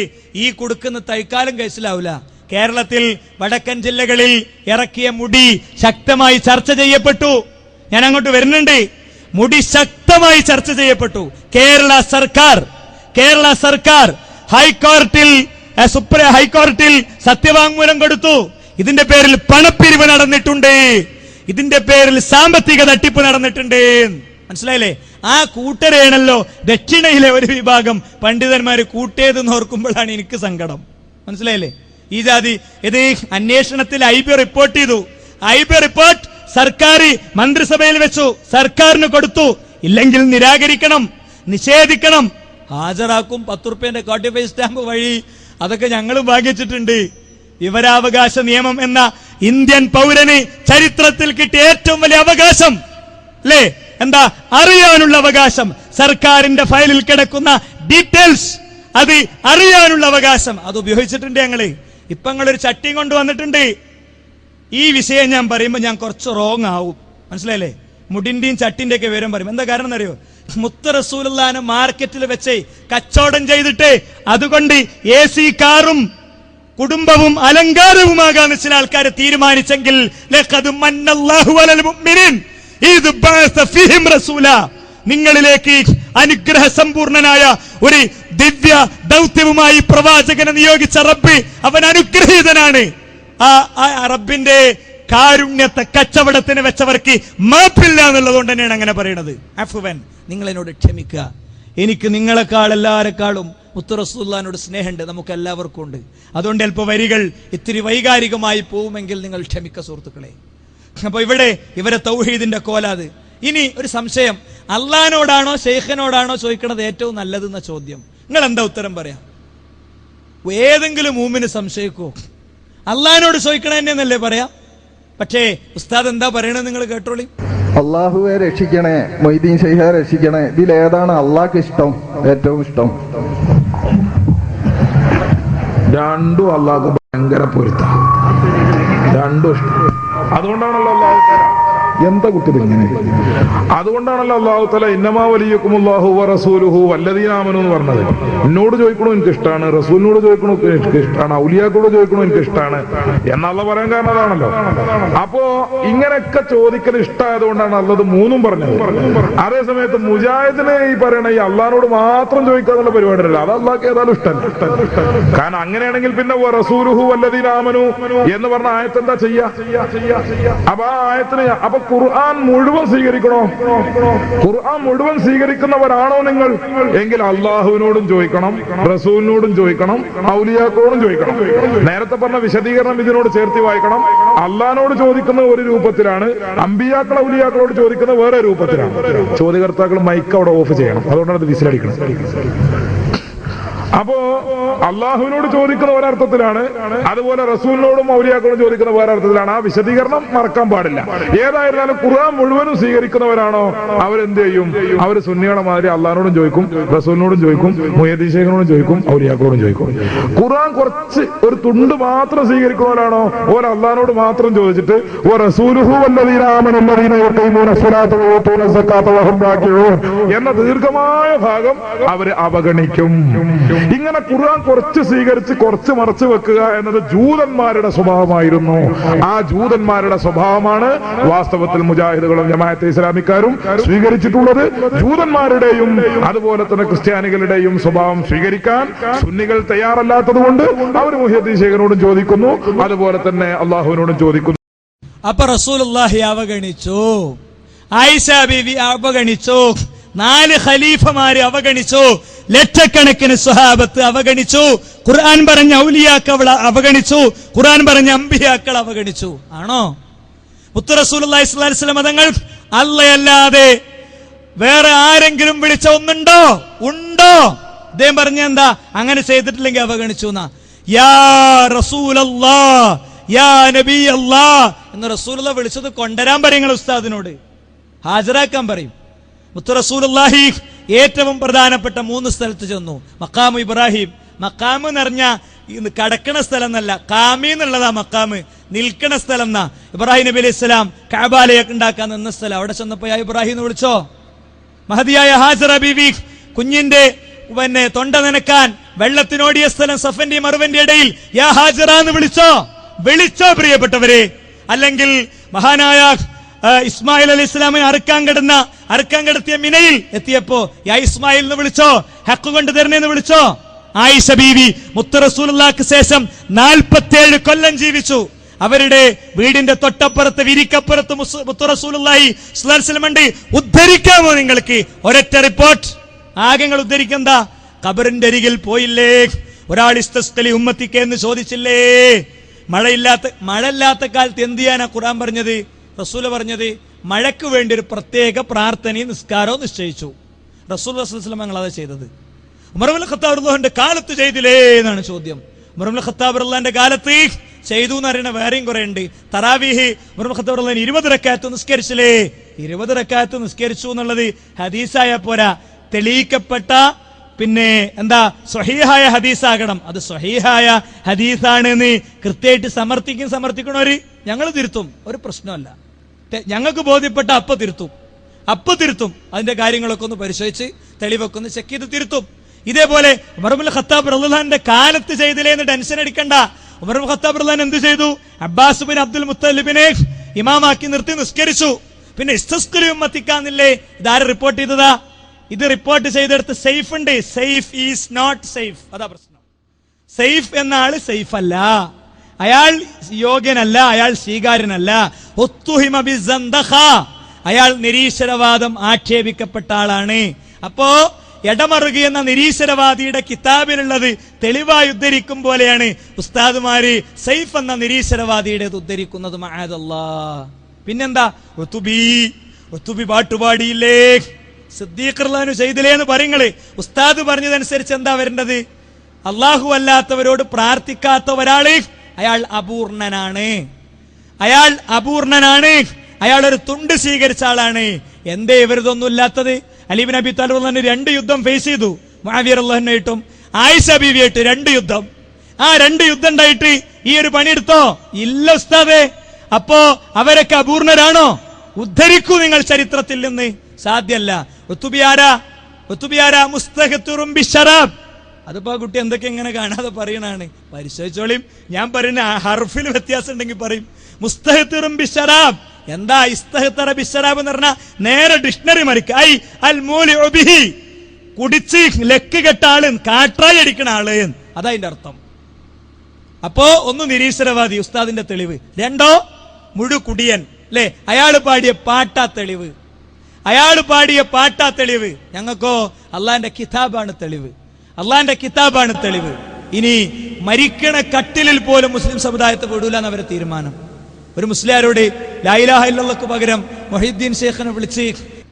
ഈ കൊടുക്കുന്ന തൈക്കാലം കേസിലാവില്ല. കേരളത്തിൽ വടക്കൻ ജില്ലകളിൽ ഇറക്കിയ മുടി ശക്തമായി ചർച്ച ചെയ്യപ്പെട്ടു. ഞാൻ അങ്ങോട്ട് വരുന്നുണ്ട്. മുടി ശക്തമായി ചർച്ച ചെയ്യപ്പെട്ടു. കേരള സർക്കാർ ഹൈക്കോടതിയിൽ സത്യവാങ്മൂലം കൊടുത്തു. ഇതിന്റെ പേരിൽ പണപ്പിരിവ് നടന്നിട്ടുണ്ട്, ഇതിന്റെ പേരിൽ സാമ്പത്തിക തട്ടിപ്പ് നടന്നിട്ടുണ്ട്. മനസ്സിലായില്ലേ? ആ കൂട്ടരെയാണല്ലോ ദക്ഷിണയിലെ ഒരു വിഭാഗം പണ്ഡിതന്മാര് കൂട്ടിയതെന്ന് ഓർക്കുമ്പോഴാണ് എനിക്ക് സങ്കടം. മനസ്സിലായില്ലേ? ഈ ജാതി ഇത് അന്വേഷണത്തിൽ IB റിപ്പോർട്ട് ചെയ്തു. IB റിപ്പോർട്ട് സർക്കാർ മന്ത്രിസഭയിൽ വെച്ചു, സർക്കാരിന് കൊടുത്തു. ഇല്ലെങ്കിൽ നിരാകരിക്കണം, നിഷേധിക്കണം, ഹാജരാക്കും. 10 റുപ്യന്റെ കോട്ടിഫൈ സ്റ്റാമ്പ് വഴി അതൊക്കെ ഞങ്ങളും ഭാഗ്യിച്ചിട്ടുണ്ട്. വിവരാവകാശ നിയമം എന്ന ഇന്ത്യൻ പൗരന് ചരിത്രത്തിൽ കിട്ടിയ ഏറ്റവും വലിയ അവകാശം അല്ലേ? എന്താ? അറിയാനുള്ള അവകാശം. സർക്കാരിന്റെ ഫയലിൽ കിടക്കുന്ന ഡീറ്റെയിൽസ് അത് അറിയാനുള്ള അവകാശം, അത് ഉപയോഗിച്ചിട്ടുണ്ട് ഞങ്ങള്. ഇപ്പൊ ഞങ്ങളൊരു ചട്ടിയും കൊണ്ടുവന്നിട്ടുണ്ട്. ഈ വിഷയം ഞാൻ പറയുമ്പോൾ ഞാൻ കുറച്ച് റോങ് ആവും. മനസ്സിലായില്ലേ? മുടിന്റെയും ചട്ടിന്റെ ഒക്കെ വിവരം പറയും. എന്താ കാരണം എന്നറിയോ? മുത്ത് റസൂലുള്ളാഹിനെ മാർക്കറ്റിൽ വെച്ച് കച്ചവടം ചെയ്തിട്ട് അതുകൊണ്ട് AC കാറും കുടുംബവും അലങ്കാരവുമാകാൻ ചില ആൾക്കാർ തീരുമാനിച്ചെങ്കിൽ നിങ്ങളിലേക്ക് അനുഗ്രഹ സമ്പൂർണനായ ഒരു ദിവ്യ ദൗത്യവുമായി പ്രവാചകനെ നിയോഗിച്ച റബ്ബ് അവൻ അനുഗ്രഹീതനാണ്. ആ റബ്ബിന്റെ കാരുണ്യത്തെ കച്ചവടത്തിന് വെച്ചവർക്ക് മാപ്പില്ല എന്നുള്ളതുകൊണ്ട് തന്നെയാണ് അങ്ങനെ പറയുന്നത്. അഫ്വൻ, നിങ്ങൾ എന്നോട് ക്ഷമിക്കുക, എനിക്ക് നിങ്ങളെക്കാൾ എല്ലാരെക്കാളും മുത്ത് റസൂലുള്ളാഹിനോട് സ്നേഹമുണ്ട്, നമുക്ക് എല്ലാവർക്കും ഉണ്ട്. അതുകൊണ്ട് അല്പ വരികൾ ഇത്തിരി വൈകാരികമായി പോവുമെങ്കിൽ നിങ്ങൾ ക്ഷമിക്കുക സുഹൃത്തുക്കളെ. അപ്പൊ ഇവരെ തൗഹീദിന്റെ കോലാത്. ഇനി ഒരു സംശയം, അള്ളഹാനോടാണോ ശൈഖിനോടാണോ ചോദിക്കണത് ഏറ്റവും നല്ലതെന്ന ചോദ്യം, നിങ്ങൾ എന്താ ഉത്തരം പറയാം? ഏതെങ്കിലും മൂമിന് സംശയിക്കോ? അള്ളഹാനോട് ചോദിക്കണ തന്നെയെന്നല്ലേ പറയാ. പക്ഷേ ഉസ്താദ് എന്താ പറയണത് നിങ്ങൾ കേട്ടോളി. അള്ളാഹുവെ രക്ഷിക്കണേ, മൊയ്തീൻ ശൈഖെ രക്ഷിക്കണേ, ഇതിലേതാണ് അള്ളാഹ്ക്ക് ഇഷ്ടം, ഏറ്റവും ഇഷ്ടം? രണ്ടും അള്ളാഹ്ക്ക് ഭയങ്കര പൊരുത്ത, രണ്ടും ഇഷ്ടം. അതുകൊണ്ടാണല്ലോ അള്ളാഹു എന്താ കുട്ടി ഇങ്ങനെ, അതുകൊണ്ടാണല്ലോ അള്ളാഹു തആല ഇന്നമാ വലിയക്കുമുല്ലാഹു വ റസൂലുഹു വല്ലദീന ആമനു എന്ന് പറഞ്ഞത്. എന്നോട് ചോദിക്കണോ എനിക്ക് ഇഷ്ടമാണ്, റസൂലിനോട് ചോദിക്കണോ എനിക്ക് ഇഷ്ടമാണ്, ഔലിയാക്കളോട് ചോദിക്കണോ എനിക്ക് ഇഷ്ടമാണ് എന്നുള്ള പറയാൻ കാരണം അതാണല്ലോ. അപ്പോ ഇങ്ങനെയൊക്കെ ചോദിക്കൽ ഇഷ്ടമായതുകൊണ്ടാണ് അള്ളത് മൂന്നും പറഞ്ഞത്. അതേ സമയത്ത് മുജാഹിദിനെ ഈ പറയണ ഈ അള്ളാഹിനോട് മാത്രം ചോദിക്കാന്നുള്ള പരിപാടിയല്ല, അത് അള്ളാഹ്ക്ക് ഏതായാലും ഇഷ്ടമല്ല. കാരണം അങ്ങനെയാണെങ്കിൽ പിന്നെ റസൂലുഹു വല്ലദീന ആമനു എന്ന് പറഞ്ഞ ആയത്ത് എന്താ ചെയ്യാ? അപ്പൊ ആ ആയത്തിന് അപ്പൊ ഖുർആൻ മുഴുവൻ സ്വീകരിക്കണോ? ഖുർആൻ മുഴുവൻ സ്വീകരിക്കുന്നവരാണോ നിങ്ങൾ? എങ്കിൽ അള്ളാഹുവിനോടും ചോദിക്കണം, റസൂലിനോടും ചോദിക്കണം, ഔലിയാക്കളോടും ചോദിക്കണം. നേരത്തെ പറഞ്ഞ വിശദീകരണം ഇതിനോട് ചേർത്തി വായിക്കണം. അള്ളാഹിനോട് ചോദിക്കുന്ന ഒരു രൂപത്തിലാണ്, അമ്പിയാക്കൾ ഔലിയാക്കളോട് ചോദിക്കുന്ന വേറെ രൂപത്തിലാണ്. ചോദ്യകർത്താക്കൾ മൈക്ക് അവിടെ ഓഫ് ചെയ്യണം, അതുകൊണ്ടാണ് അത് വിസിലടിക്കണം. അപ്പോ അള്ളാഹുവിനോട് ചോദിക്കുന്ന ഒരർത്ഥത്തിലാണ്, അതുപോലെ റസൂലിനോടും ഔലിയാക്കളോടും ചോദിക്കുന്ന വേറെ അർത്ഥത്തിലാണ്. ആ വിശദീകരണം മറക്കാൻ പാടില്ല. ഏതായിരുന്നാലും ഖുർആൻ മുഴുവനും സ്വീകരിക്കുന്നവരാണോ അവരെന്ത് ചെയ്യും? അവർ സുന്നികളെ മാതിരി അള്ളാഹിനോടും ചോദിക്കും, റസൂലിനോടും ചോദിക്കും, മുഹ്യിദ്ദീൻ ശൈഖിനോടും ചോദിക്കും, ഔലിയാക്കളോടും ചോദിക്കും. ഖുർആൻ കുറച്ച് ഒരു തുണ്ട് മാത്രം സ്വീകരിക്കുന്നവരാണോ ഓർ അള്ളാഹിനോട് മാത്രം ചോദിച്ചിട്ട് റസൂലുഹു വല്ലദീന ആമനു വല്ലദീന യുഖീമൂന സ്വലാത്ത വയൂതൂന സക്കാത്ത വഹും റാകിഊൻ എന്ന ദീർഘമായ ഭാഗം അവര് അവഗണിക്കും. ഇങ്ങനെ ഖുർആൻ കുറച്ച് സ്വീകരിച്ച് കുറച്ച് മറച്ചു വെക്കുക എന്നത് ജൂതന്മാരുടെ സ്വഭാവമായിരുന്നു. ആ ജൂതന്മാരുടെ സ്വഭാവമാണ് വാസ്തവത്തിൽ മുജാഹിദുകളും ജമാഅത്തെ ഇസ്ലാമിക്കാരും സ്വീകരിച്ചിട്ടുള്ളത്. ജൂതന്മാരുടെയും അതുപോലെ തന്നെ ക്രിസ്ത്യാനികളുടെയും സ്വഭാവം സ്വീകരിക്കാൻ സുന്നികൾ തയ്യാറല്ലാത്തത് കൊണ്ട് അവർ മുഹ്യിദ്ദീൻ ശൈഖിനോടും ചോദിക്കുന്നു, അതുപോലെ തന്നെ അള്ളാഹുവിനോടും ചോദിക്കുന്നു. അപ്പൊ റസൂലുള്ളാഹി അവഗണിച്ചു, ആയിഷ ബീവി അവഗണിച്ചു, 4 ഖലീഫമാര് അവഗണിച്ചു, ലക്ഷക്കണക്കിന് സ്വഹാബത്ത് അവഗണിച്ചു, ഖുർആൻ പറഞ്ഞ ഔലിയാക്കൾ അവഗണിച്ചു, ഖുർആൻ പറഞ്ഞ അമ്പിയാക്കൾ അവഗണിച്ചു. ആണോ? മുത്ത് റസൂലുള്ളാഹി സ്വല്ലല്ലാഹി അലൈഹി വസല്ലം തങ്ങൾ അല്ലാതെ വേറെ ആരെങ്കിലും വിളിച്ച ഒന്നുണ്ടോ? ഉണ്ടോ? അദ്ദേഹം പറഞ്ഞ എന്താ? അങ്ങനെ ചെയ്തിട്ടില്ലെങ്കിൽ അവഗണിച്ചു എന്നാ. യാ റസൂലല്ലാഹ്, യാ നബിയല്ലാഹ് എന്ന് റസൂലുള്ളാഹി വിളിച്ചത് കൊണ്ടുവരാൻ പറയും ഉസ്താദിനോട്, ഹാജരാക്കാൻ പറയും. മുത്ത് റസൂലുള്ളാഹി ഏറ്റവും പ്രധാനപ്പെട്ട 3 സ്ഥലത്ത് ചെന്നു. മഖാമു ഇബ്രാഹിം, മഖാമ് എന്ന് പറഞ്ഞ കടക്കണ സ്ഥലം എന്നല്ല, കാമി എന്നുള്ളതാ മഖാമ്, നിൽക്കണ സ്ഥലം എന്നാ. ഇബ്രാഹിം നബി അലൈഹി സ്വലാം കഅബയിലേക്ക് ഉണ്ടാക്കാൻ നിന്ന സ്ഥലം. അവിടെ ചെന്നപ്പോ യാ ഇബ്രാഹിം എന്ന് വിളിച്ചോ. മഹദിയായ ഹാജറ ബീവി കുഞ്ഞിന്റെ തൊണ്ട നനക്കാൻ വെള്ളത്തിനോടിയ സ്ഥലം സഫന്റെയും മറുവന്റെ ഇടയിൽ യാ ഹാജറ എന്ന് വിളിച്ചോ പ്രിയപ്പെട്ടവരെ. അല്ലെങ്കിൽ മഹാനായ ഇസ്മായിൽ അലൈഹി ഇസ്ലാമിനെ അറുക്കാൻ കിടത്തിയ മിനയിൽ എത്തിയപ്പോ യാ ഇസ്മായിൽ എന്ന് വിളിച്ചോ, ഹക്ക് കൊണ്ട് തരണേന്ന് വിളിച്ചോ. ആയിഷ ബീവി മുത്ത് റസൂലുള്ളാഹിക്ക് ശേഷം 47 കൊല്ലം ജീവിച്ചു. അവരുടെ വീടിന്റെ തൊട്ടപ്പുറത്ത് വിരിക്കപ്പുറത്ത് മുത്ത് റസൂലുള്ളാഹി സ്വല്ലല്ലാഹി അലൈഹി വസല്ലം ഉണ്ട്. ഉദ്ധരിക്കാമോ നിങ്ങൾക്ക്? ഒരൊറ്റ റിപ്പോർട്ട്. ആകെ നിങ്ങൾ ഉദ്ധരിക്കണ്ട. ഖബറിന്റെ അരികിൽ പോയില്ലേ? ഒരാൾ ഇസ്തസ്ഖലി ഉമ്മത്തിക്ക് എന്ന് ചോദിച്ചില്ലേ? മഴയില്ലാത്ത കാലത്ത് എന്ത് ചെയ്യാനാ ഖുർആൻ പറഞ്ഞത്? റസൂല് പറഞ്ഞത് മഴയ്ക്ക് വേണ്ടി ഒരു പ്രത്യേക പ്രാർത്ഥനയും നിസ്കാരവും നിശ്ചയിച്ചു. റസൂൽ സ്വല്ലല്ലാഹു അലൈഹി വസല്ലം ഞങ്ങൾ അതാ ചെയ്തത്. ഉമർ ഇബ്നുൽ ഖത്താബ് റളിയല്ലാഹുവിന്റെ കാലത്ത് ചെയ്തില്ലേ എന്നാണ് ചോദ്യം. ഉമർ ഇബ്നുൽ ഖത്താബ് റളിയല്ലാഹുവിന്റെ കാലത്ത് ചെയ്തു എന്ന് പറയുന്ന വേറെയും കുറെ ഉണ്ട്. തറാവീഹ് ഉമർ ഇബ്നുൽ ഖത്താബ് റളിയല്ലാഹു 20 റക്അത്ത് നിസ്കരിച്ചില്ലേ? 20 റക്അത്ത് നിസ്കരിച്ചു എന്നുള്ളത് ഹദീസായ പോരാ, തെളിയിക്കപ്പെട്ട പിന്നെ എന്താ സ്വഹീഹായ ഹദീസാകണം. അത് സ്വഹീഹായ ഹദീസാണ് എന്ന് കൃത്യമായിട്ട് സമർത്ഥിക്കണവര് ഞങ്ങൾ തിരുത്തും, ഒരു പ്രശ്നമല്ല. ഞങ്ങൾക്ക് ബോധ്യപ്പെട്ട അപ്പൊ തിരുത്തും. അതിന്റെ കാര്യങ്ങളൊക്കെ ഒന്ന് പരിശോധിച്ച് തെളിവൊക്കെ ഒന്ന് ചെക്ക് ചെയ്ത് തിരുത്തും. ഇതേപോലെ ഉമർ ഇബ്നുൽ ഖത്താബ് റളിയല്ലാഹുവിന്റെ കാലത്ത് ചെയ്തില്ലേ എന്ന് ടെൻഷൻ അടിക്കണ്ട. ഉമർ ഇബ്നുൽ ഖത്താബ് റളിയല്ലാഹു എന്ത് ചെയ്തു? അബ്ബാസ് ബിൻ അബ്ദുൽ മുത്തലിബിനെ ഇമാമാക്കി നിർത്തി നിസ്കരിച്ചു. പിന്നെ ഇസ്തസ്ഖലി ഉമ്മത്തിക്കാന്നില്ലേ? ഇതാരെ റിപ്പോർട്ട് ചെയ്തതാ? ഇത് റിപ്പോർട്ട് ചെയ്തെടുത്ത് സൈഫ് ഉണ്ട്. സൈഫ് ഈസ് നോട്ട് സൈഫ്, അതാ പ്രശ്നം. സൈഫ് എന്ന ആള് സൈഫ് അല്ല, അയാൾ യോഗ്യനല്ല, അയാൾ സ്വീകാര്യനല്ല. ഉത്തുഹിമ ബിസ്സന്ദഖ, അയാൾ നിരീശ്വരവാദം ആക്ഷേപിക്കപ്പെട്ട ആളാണ്. അപ്പോ എടമറുകി എന്ന നിരീശ്വരവാദിയുടെ കിതാബിലുള്ളത് തെളിവായി ഉദ്ധരിക്കും പോലെയാണ് ഉസ്താദുമാര് സൈഫ് എന്ന നിരീശ്വരവാദിയുടെ ഉദ്ധരിക്കുന്നത്. മഅദല്ലാഹ്. പിന്നെന്താ, ഒത്തുബി പാട്ടുപാടിയില്ലേ, സിദ്ദീഖ് റളിയല്ലാഹു ചെയ്തില്ലേ എന്ന് പറയുങ്ങള്. ഉസ്താദ് പറഞ്ഞതനുസരിച്ച് എന്താ വരേണ്ടത്? അള്ളാഹു അല്ലാത്തവരോട് പ്രാർത്ഥിക്കാത്ത ഒരാള് അയാൾ അപൂർണനാണ്, അയാൾ അപൂർണനാണ്, അയാൾ ഒരു തുണ്ട് സ്വീകരിച്ച ആളാണ്. എന്തേ ഇവരിതൊന്നും ഇല്ലാത്തത്? അലി ഇബ്നു അബി താലിബ് റളിയല്ലാഹു അൻഹു 2 യുദ്ധം ഫേസ് ചെയ്തു. മുആവിയ റളിയല്ലാഹു അൻഹുമായിട്ടും ആയിഷ ബീവിയായിട്ട് 2 യുദ്ധം. ആ 2 യുദ്ധം ഉണ്ടായിട്ട് ഈ ഒരു പണിയെടുത്തോ? ഇല്ല ഉസ്താദേ. അപ്പോ അവരൊക്കെ അപൂർണരാണോ? ഉദ്ധരിക്കൂ നിങ്ങൾ ചരിത്രത്തിൽ നിന്ന്. സാധ്യല്ല. ഒത്തുബിയാര മുസ്തഹത്തുറും ബിശറാബ്. അതിപ്പോ ആ കുട്ടി എന്തൊക്കെ ഇങ്ങനെ കാണാതെ പറയണാണ്. പരിശോധിച്ചോളിയും. ഞാൻ പറയുന്ന ഹർഫിൽ വ്യത്യാസം ഉണ്ടെങ്കിൽ പറയും. മുസ്തഹത്തുറും ബിശറാബ്. എന്താ ഇസ്തഹത്തറ ബിശറാബ് എന്ന് പറഞ്ഞാൽ നേരെ ഡിക്ഷണറി മറിക്ക. ഐ അൽ മൂലിഉ ബിഹി, കുടിച്ച് ലക്ക് കെട്ട ആള്, കാട്ടായി അടിക്കണ ആള്, അതാ അതിന്റെ അർത്ഥം. അപ്പോ ഒന്ന് നിരീശ്വരവാദി, ഉസ്താദിന്റെ തെളിവ്. 2 മുഴു കുടിയൻ അല്ലെ, അയാള് പാടിയ പാട്ടാ തെളിവ്, അയാള് പാടിയ പാട്ടാ തെളിവ്. ഞങ്ങൾക്കോ അള്ളാന്റെ കിതാബാണ് തെളിവ്, അള്ളാന്റെ കിതാബാണ് തെളിവ്. ഇനി മരിക്കണ കട്ടിലിൽ പോലും മുസ്ലിം സമുദായത്തെ വിടൂല എന്നവരെ തീരുമാനം. ഒരു മുസ്ലിയാരോട് ലാ ഇലാഹ ഇല്ലല്ലാഹ്ക്ക് പകരം മുഹീദ്ദീൻ ശൈഖിനെ വിളിച്ച്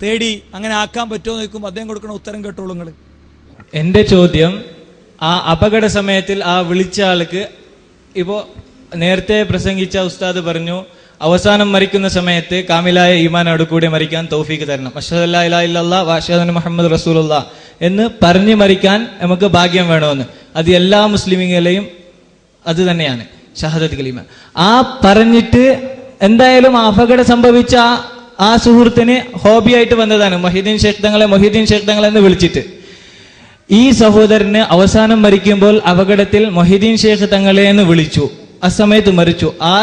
തേടി അങ്ങനെ ആക്കാൻ പറ്റുമോ നോക്കുമ്പോൾ അദ്ദേഹം കൊടുക്കണ ഉത്തരം കേട്ടോളൂ നിങ്ങൾ. എന്റെ ചോദ്യം, ആ അപകട സമയത്തിൽ ആ വിളിച്ച ആൾക്ക്, ഇപ്പോ നേരത്തെ പ്രസംഗിച്ച ഉസ്താദ് പറഞ്ഞു അവസാനം മരിക്കുന്ന സമയത്ത് കാമിലായ ഈമാനോട് കൂടി മരിക്കാൻ തൗഫീക്ക് തരണം, അഷ്ഹദു അല്ലാ ഇലാഹ ഇല്ലല്ലാഹ് വ അഷ്ഹദു അന്ന മുഹമ്മദ് റസൂലുള്ളാഹ് എന്ന് പറഞ്ഞു മരിക്കാൻ നമുക്ക് ഭാഗ്യം വേണമെന്ന്. അത് എല്ലാ മുസ്ലിമീങ്ങളെയും അത് തന്നെയാണ് ഷഹാദത്ത് കലിമ. ആ പറഞ്ഞിട്ട് എന്തായാലും അപകടം സംഭവിച്ച ആ സുഹൃത്തിന് ഹോബിയായിട്ട് വന്നതാണ് മൊഹീദ്ദീൻ ശൈഖ് തങ്ങളെ എന്ന് വിളിച്ചിട്ട്. ഈ സഹോദരന് അവസാനം മരിക്കുമ്പോൾ അപകടത്തിൽ മൊഹീദ്ദീൻ ശൈഖ് തങ്ങളെ എന്ന് വിളിച്ചു, ആ സമയത്ത് മരിച്ചു. ആ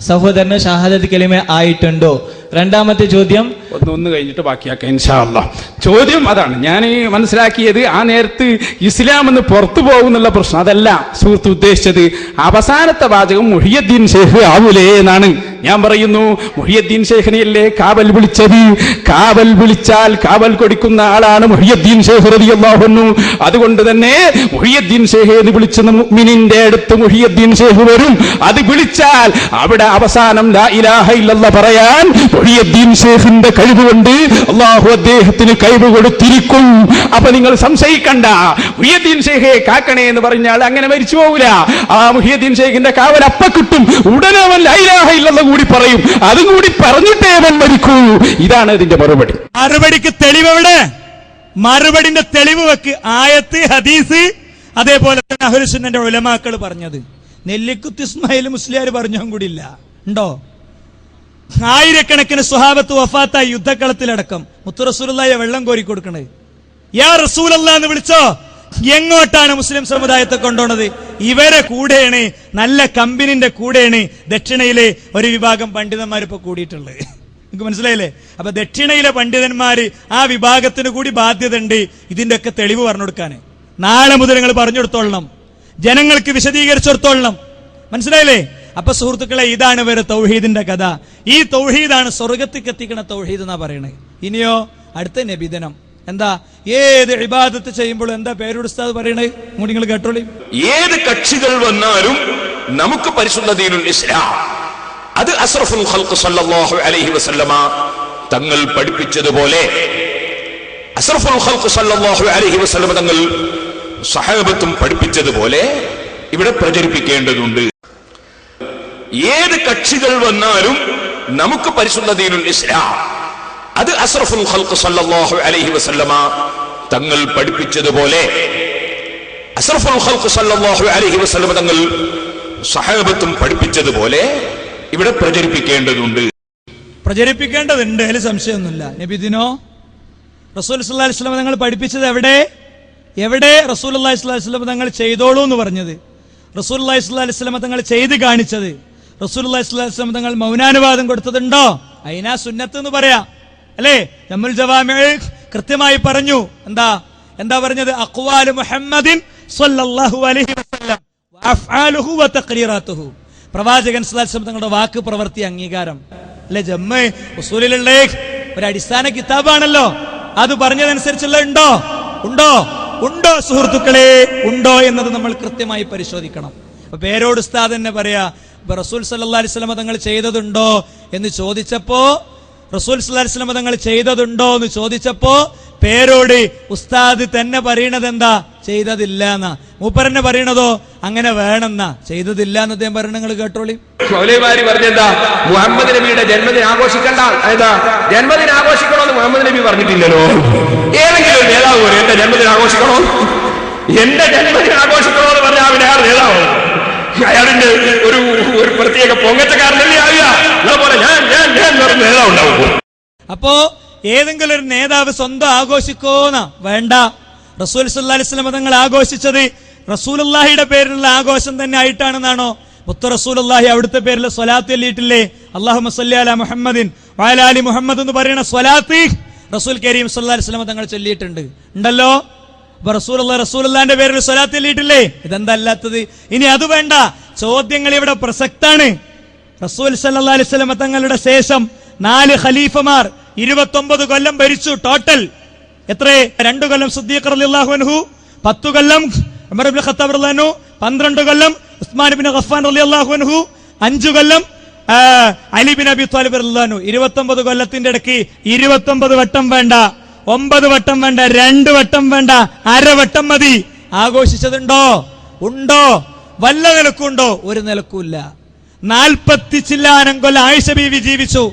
സഹോദരന് ഷഹാദത്ത് കലിമ ആയിട്ടുണ്ടോ? രണ്ടാമത്തെ ചോദ്യം ഒന്ന് കഴിഞ്ഞിട്ട് ബാക്കിയാക്കാം ഇൻഷാ അല്ലാഹ്. ചോദ്യം അതാണ് ഞാൻ മനസ്സിലാക്കിയത്. ആ നേരത്ത് ഇസ്ലാം എന്ന് പുറത്തു പോകുന്നുള്ള പ്രശ്നം അതല്ല സുഹൃത്ത് ഉദ്ദേശിച്ചത്. അവസാനത്തെ വാചകം മുഹിയുദ്ദീൻ ശൈഖ് ആവൂലേ എന്നാണ് ഞാൻ പറയുന്നു. മുഹിയുദ്ദീൻ ശൈഖിനെയല്ലേ കാവൽ വിളിച്ചത്? കാവൽ വിളിച്ചാൽ കാവൽ കൊടുക്കുന്ന ആളാണ് മുഹിയുദ്ദീൻ ശൈഖ് റളിയല്ലാഹു അൻഹു. അതുകൊണ്ട് തന്നെ മുഹിയുദ്ദീൻ ശൈഖ് എന്ന് വിളിച്ചുന്ന മുഅ്മിനിന്റെ അടുത്ത് മുഹിയുദ്ദീൻ ശൈഖ് വരും. അത് വിളിച്ചാൽ അവിടെ അവസാനം ലാ ഇലാഹ ഇല്ലല്ലാഹ് പറയാൻ മുഹിയുദ്ദീൻ ശൈഖിന്റെ കഴിവ് കൊണ്ട് അള്ളാഹു അദ്ദേഹത്തിന് കഴിവ് കൊടുത്തിരിക്കും. അപ്പൊ നിങ്ങൾ സംശയിക്കണ്ട. മുഹിയുദ്ദീൻ ശൈഖെ കാക്കണേ എന്ന് പറഞ്ഞാൽ അങ്ങനെ മരിച്ചു പോകൂല. ആ മുഹിയുദ്ദീൻ ശൈഖിന്റെ കാവൽ അപ്പ കിട്ടും. ഉടനെ അവൻ ലാ ഇലാഹ ഇല്ലല്ലാഹ് കൂടി പറയും. അതും കൂടി പറഞ്ഞിട്ടേ അവൻ മരിക്കൂ. ഇതാണ് ഇതിന്റെ മറുപടി. മറുപടിക്ക് തെളിവ് എവിടെ? മറുപടിന്റെ തെളിവ് വെക്ക്. ആയത്ത്, ഹദീസ്, അതേപോലെ തന്നെ അഹ്ലുസ് സുന്നന്റെ ഉലമാക്കൾ പറഞ്ഞത്. നെല്ലിക്കുത്ത് ഇസ്മായിൽ മുസ്ലിയാർ പറഞ്ഞും കൂടി ഇല്ല. ഉണ്ടോ? ആയിരക്കണക്കിന് സ്വഹാബത്ത് വഫാത്തായി യുദ്ധക്കളത്തിലടക്കം. മുത്തു റസൂലുള്ളാഹിയെ വെള്ളം കോരി കൊടുക്കണേ. യാ റസൂലല്ലാഹ് എന്ന് വിളിച്ചോ? എങ്ങോട്ടാണ് മുസ്ലിം സമുദായത്തെ കൊണ്ടുപോണത്? ഇവരെ കൂടെയാണ്, നല്ല കമ്പനിന്റെ കൂടെയാണ് ദക്ഷിണയിലെ ഒരു വിഭാഗം പണ്ഡിതന്മാർ ഇപ്പൊ കൂടിയിട്ടുള്ളത്. നിങ്ങൾക്ക് മനസ്സിലായില്ലേ? അപ്പൊ ദക്ഷിണയിലെ പണ്ഡിതന്മാര് ആ വിഭാഗത്തിന് കൂടി ബാധ്യത ഉണ്ട് ഇതിന്റെ ഒക്കെ തെളിവ് പറഞ്ഞു കൊടുക്കാൻ. നാളെ മുതൽ നിങ്ങൾ പറഞ്ഞു കൊടുത്തോളണം, ജനങ്ങൾക്ക് വിശദീകരിച്ചു കൊടുത്തോളണം. മനസ്സിലായില്ലേ? അപ്പൊ സുഹൃത്തുക്കളെ, ഇതാണ് ഇവരെ തൗഹീദിന്റെ കഥ. ഈ തൗഹീദാണ് സ്വർഗത്തേക്ക് എത്തിക്കണ തൗഹീദ് എന്നാ പറയണേ. ഇനിയോ അടുത്ത നബിദിനം. എന്താ? ഏത് ഇബാദത്ത് ചെയ്യുമ്പോൾ എന്താ പേരോട് ഉസ്താദ് പറയണേ? നിങ്ങൾ കേട്ടോളി. ഏത് കക്ഷികൾ വന്നാലും നമുക്ക് പരിശുദ്ധ ദീനുൽ ഇസ്ലാം, അത് അസ്റഫുൽ ഖൽഖ് സല്ലല്ലാഹു അലൈഹി വസല്ലമ തങ്ങൾ പഠിപ്പിച്ചതുപോലെ, അസ്റഫുൽ ഖൽഖ് സല്ലല്ലാഹു അലൈഹി വസല്ലമ തങ്ങൾ സഹാബത്തും പഠിപ്പിച്ചതുപോലെ ഇവിടെ പ്രചരിപ്പിക്കേണ്ടതുണ്ട്. ഏത് കക്ഷികൾ വന്നാലും നമുക്ക് പരിശുദ്ധ ദീനുൽ ഇസ്ലാം, അത് അസ്റഫുൽ ഖൽഖ് സല്ലല്ലാഹു അലൈഹി വസല്ലമ തങ്ങൾ പഠിപ്പിച്ചതുപോലെ, അസ്റഫുൽ ഖൽഖ് സല്ലല്ലാഹു അലൈഹി വസല്ലമ തങ്ങൾ സഹാബത്തും പഠിപ്പിച്ചതുപോലെ ഇവിടെ പ്രചരിപ്പിക്കേണ്ടതുണ്ട്. പ്രചരിപ്പിക്കേണ്ടതുണ്ട്, അതിൽ സംശയമൊന്നുമില്ല. നബിദിനോ റസൂൽ സല്ലല്ലാഹു അലൈഹി വസല്ലം തങ്ങൾ പഠിപ്പിച്ചത് എവിടെ? റസൂലുള്ളാഹി സ്വല്ലല്ലാഹു അലൈഹി വസല്ലം തങ്ങൾ ചെയ്തോളൂ എന്ന് പറഞ്ഞത്, റസൂലുള്ളാഹി സ്വല്ലല്ലാഹു അലൈഹി വസല്ലം തങ്ങൾ ചെയ്ത് കാണിച്ചത്, റസൂലുള്ളാഹി സ്വല്ലല്ലാഹു അലൈഹി വസല്ലം തങ്ങൾ മൗനാനുവാദം കൊടുത്തതുണ്ടോ? അതിനാ സുന്നത്ത് എന്ന് പറയാ അല്ലേ? ജമുൽ ജവാമിഉ കൃത്യമായി പറഞ്ഞു. എന്താ പറഞ്ഞത്? അഖ്വാലു മുഹമ്മദിൻ സ്വല്ലല്ലാഹു അലൈഹി വസല്ലം വഅഫ്ആലുഹു വതഖ്രീറാത്തുഹു. പ്രവാചകൻ സ്വല്ലല്ലാഹു അലൈഹി വസല്ലം തങ്ങളുടെ വാക്ക്, പ്രവൃത്തി, അംഗീകാരം അല്ലെ ജമ്മ ഉസൂലിലുള്ള ഒരു അടിസ്ഥാന കിതാബാണല്ലോ. അത് പറഞ്ഞതനുസരിച്ചുള്ള ഉണ്ടോ സുഹൃത്തുക്കളെ? ഉണ്ടോ എന്നത് നമ്മൾ കൃത്യമായി പരിശോധിക്കണം. അപ്പൊ പേരോട് ഉസ്താദ് തന്നെ പറയാ, റസൂൽ സല്ലല്ലാഹു അലൈഹി വസല്ലം തങ്ങൾ ചെയ്തതുണ്ടോ എന്ന് ചോദിച്ചപ്പോ, പേരോട് ഉസ്താദ് തന്നെ പറയണത് എന്താ? ചെയ്തതില്ല എന്നാ. മൂപ്പരന്നെ പറയണതോ അങ്ങനെ വേണമെന്നാ, ചെയ്തതില്ല എന്ന് അദ്ദേഹം പറയണ. നിങ്ങൾ കേട്ടോളി. മൗലവിമാര് പറഞ്ഞെന്താ? മുഹമ്മദ് നബിയുടെ ജന്മദിനം ആഘോഷിക്കണ്ട, ജന്മദിനം ആഘോഷിക്കണമെന്ന് മുഹമ്മദ് നബി പറഞ്ഞിട്ടില്ലല്ലോ. ഏതെങ്കിലും ഒരു നേതാവ് പറയും എന്റെ ജന്മദിനം ആഘോഷിക്കണോ എന്ന് പറഞ്ഞാൽ അവൻ ആർ നേതാവ്? അയാളിന്റെ ഒരു പ്രത്യേക പൊങ്ങച്ചക്കാരനല്ലേ ആവുക? അതുപോലെ ഞാൻ നേതാവ് ഉണ്ടാവും. അപ്പോ ഏതെങ്കിലും ഒരു നേതാവ് സ്വന്തം ആഘോഷിക്കോന്ന വേണ്ട. റസൂൽ സല്ലല്ലാഹു അലൈഹി വസല്ലം തങ്ങൾ ആഘോഷിച്ചത് റസൂലുള്ളാഹിയുടെ പേരിലുള്ള ആഘോഷം തന്നെ ആയിട്ടാണെന്നാണോ? മുത്ത റസൂലുള്ളാഹി അവിടുത്തെ പേരിൽ സ്വലാത്ത് ചൊല്ലിയിട്ടില്ലേ? അല്ലാഹുമ്മ സ്വല്ലി അലാ മുഹമ്മദിൻ വഅലാ ആലി മുഹമ്മദ് എന്ന് പറയുന്ന സ്വലാത്ത് റസൂൽ കരീം സല്ലല്ലാഹു അലൈഹി വസല്ലം തങ്ങൾ ചൊല്ലിയിട്ടുണ്ട് ഉണ്ടല്ലോ. അപ്പൊ റസൂലുള്ളാഹിന്റെ പേരിൽ സ്വലാത്ത് ചൊല്ലിയിട്ടില്ലേ? ഇതെന്താ അല്ലാത്തത്? ഇനി അത് വേണ്ട, ചോദ്യങ്ങൾ ഇവിടെ പ്രസക്താണ്. റസൂൽ സല്ലല്ലാഹു അലൈഹി വസല്ലം തങ്ങളുടെ ശേഷം 4 ഖലീഫമാർ 29 കൊല്ലം ഭരിച്ചു. ടോട്ടൽ എത്ര? 2 കൊല്ലം സിദ്ദീഖ് റളിയല്ലാഹു അൻഹു, 10 കൊല്ലം ഉമർ ഇബ്നു ഖത്താബ് റളിയല്ലാഹു അൻഹു, 12 കൊല്ലം ഉസ്മാൻ ഇബ്നു ഗഫ്ഫാൻ റളിയല്ലാഹു അൻഹു, 5 കൊല്ലം അലി ബിൻ അബി ത്വാലിബ് റളിയല്ലാഹു അൻഹു. 29 കൊല്ലത്തിന്റെ ഇടയ്ക്ക് 29 വട്ടം വേണ്ട, 9 വട്ടം വേണ്ട, 2 വട്ടം വേണ്ട, അരവട്ടം മതി. ആഘോഷിച്ചതുണ്ടോ? ഉണ്ടോ? വല്ല നിലക്കുണ്ടോ? ഒരു നിലക്കുമില്ല. 40 ചില്ലാനം കൊല്ലം ആയിഷ ബീവി ജീവിച്ചു.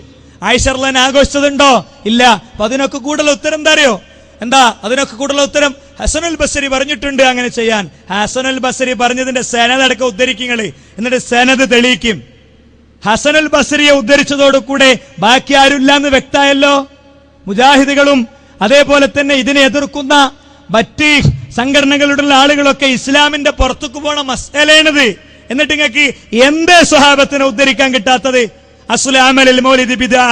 ആയിഷ റളിയല്ലാഹു അൻഹ ആഘോഷിച്ചതുണ്ടോ? ഇല്ല. അപ്പൊ അതിനൊക്കെ കൂടുതൽ ഉത്തരം എന്താ അതിനൊക്കെ കൂടുതൽ ഉത്തരം ഹസനുൽ ബസ്രി പറഞ്ഞിട്ടുണ്ട് അങ്ങനെ ചെയ്യാൻ. ഹസനുൽ ബസ്രി പറഞ്ഞതിന്റെ സനദ് അടക്കം ഉദ്ധരിക്കുങ്ങള്, എന്നിട്ട് സനദ് തെളിയിക്കും. ഹസനുൽ ബസ്രിയെ ഉദ്ധരിച്ചതോടുകൂടെ ബാക്കി ആരുമില്ല എന്ന് വ്യക്തമായല്ലോ. മുജാഹിദുകളും അതേപോലെ തന്നെ ഇതിനെ എതിർക്കുന്ന മറ്റ് സംഘടനകളുടെ ആളുകളൊക്കെ ഇസ്ലാമിന്റെ പുറത്തേക്ക് പോണ മസലയാണിത്. എന്നിട്ട് നിങ്ങൾക്ക് എന്തേ സ്വഹാബത്തിനെ ഉദ്ധരിക്കാൻ കിട്ടാത്തത്? അസ്ലു അമലിൽ മൗലിദ് ബിദ്അ,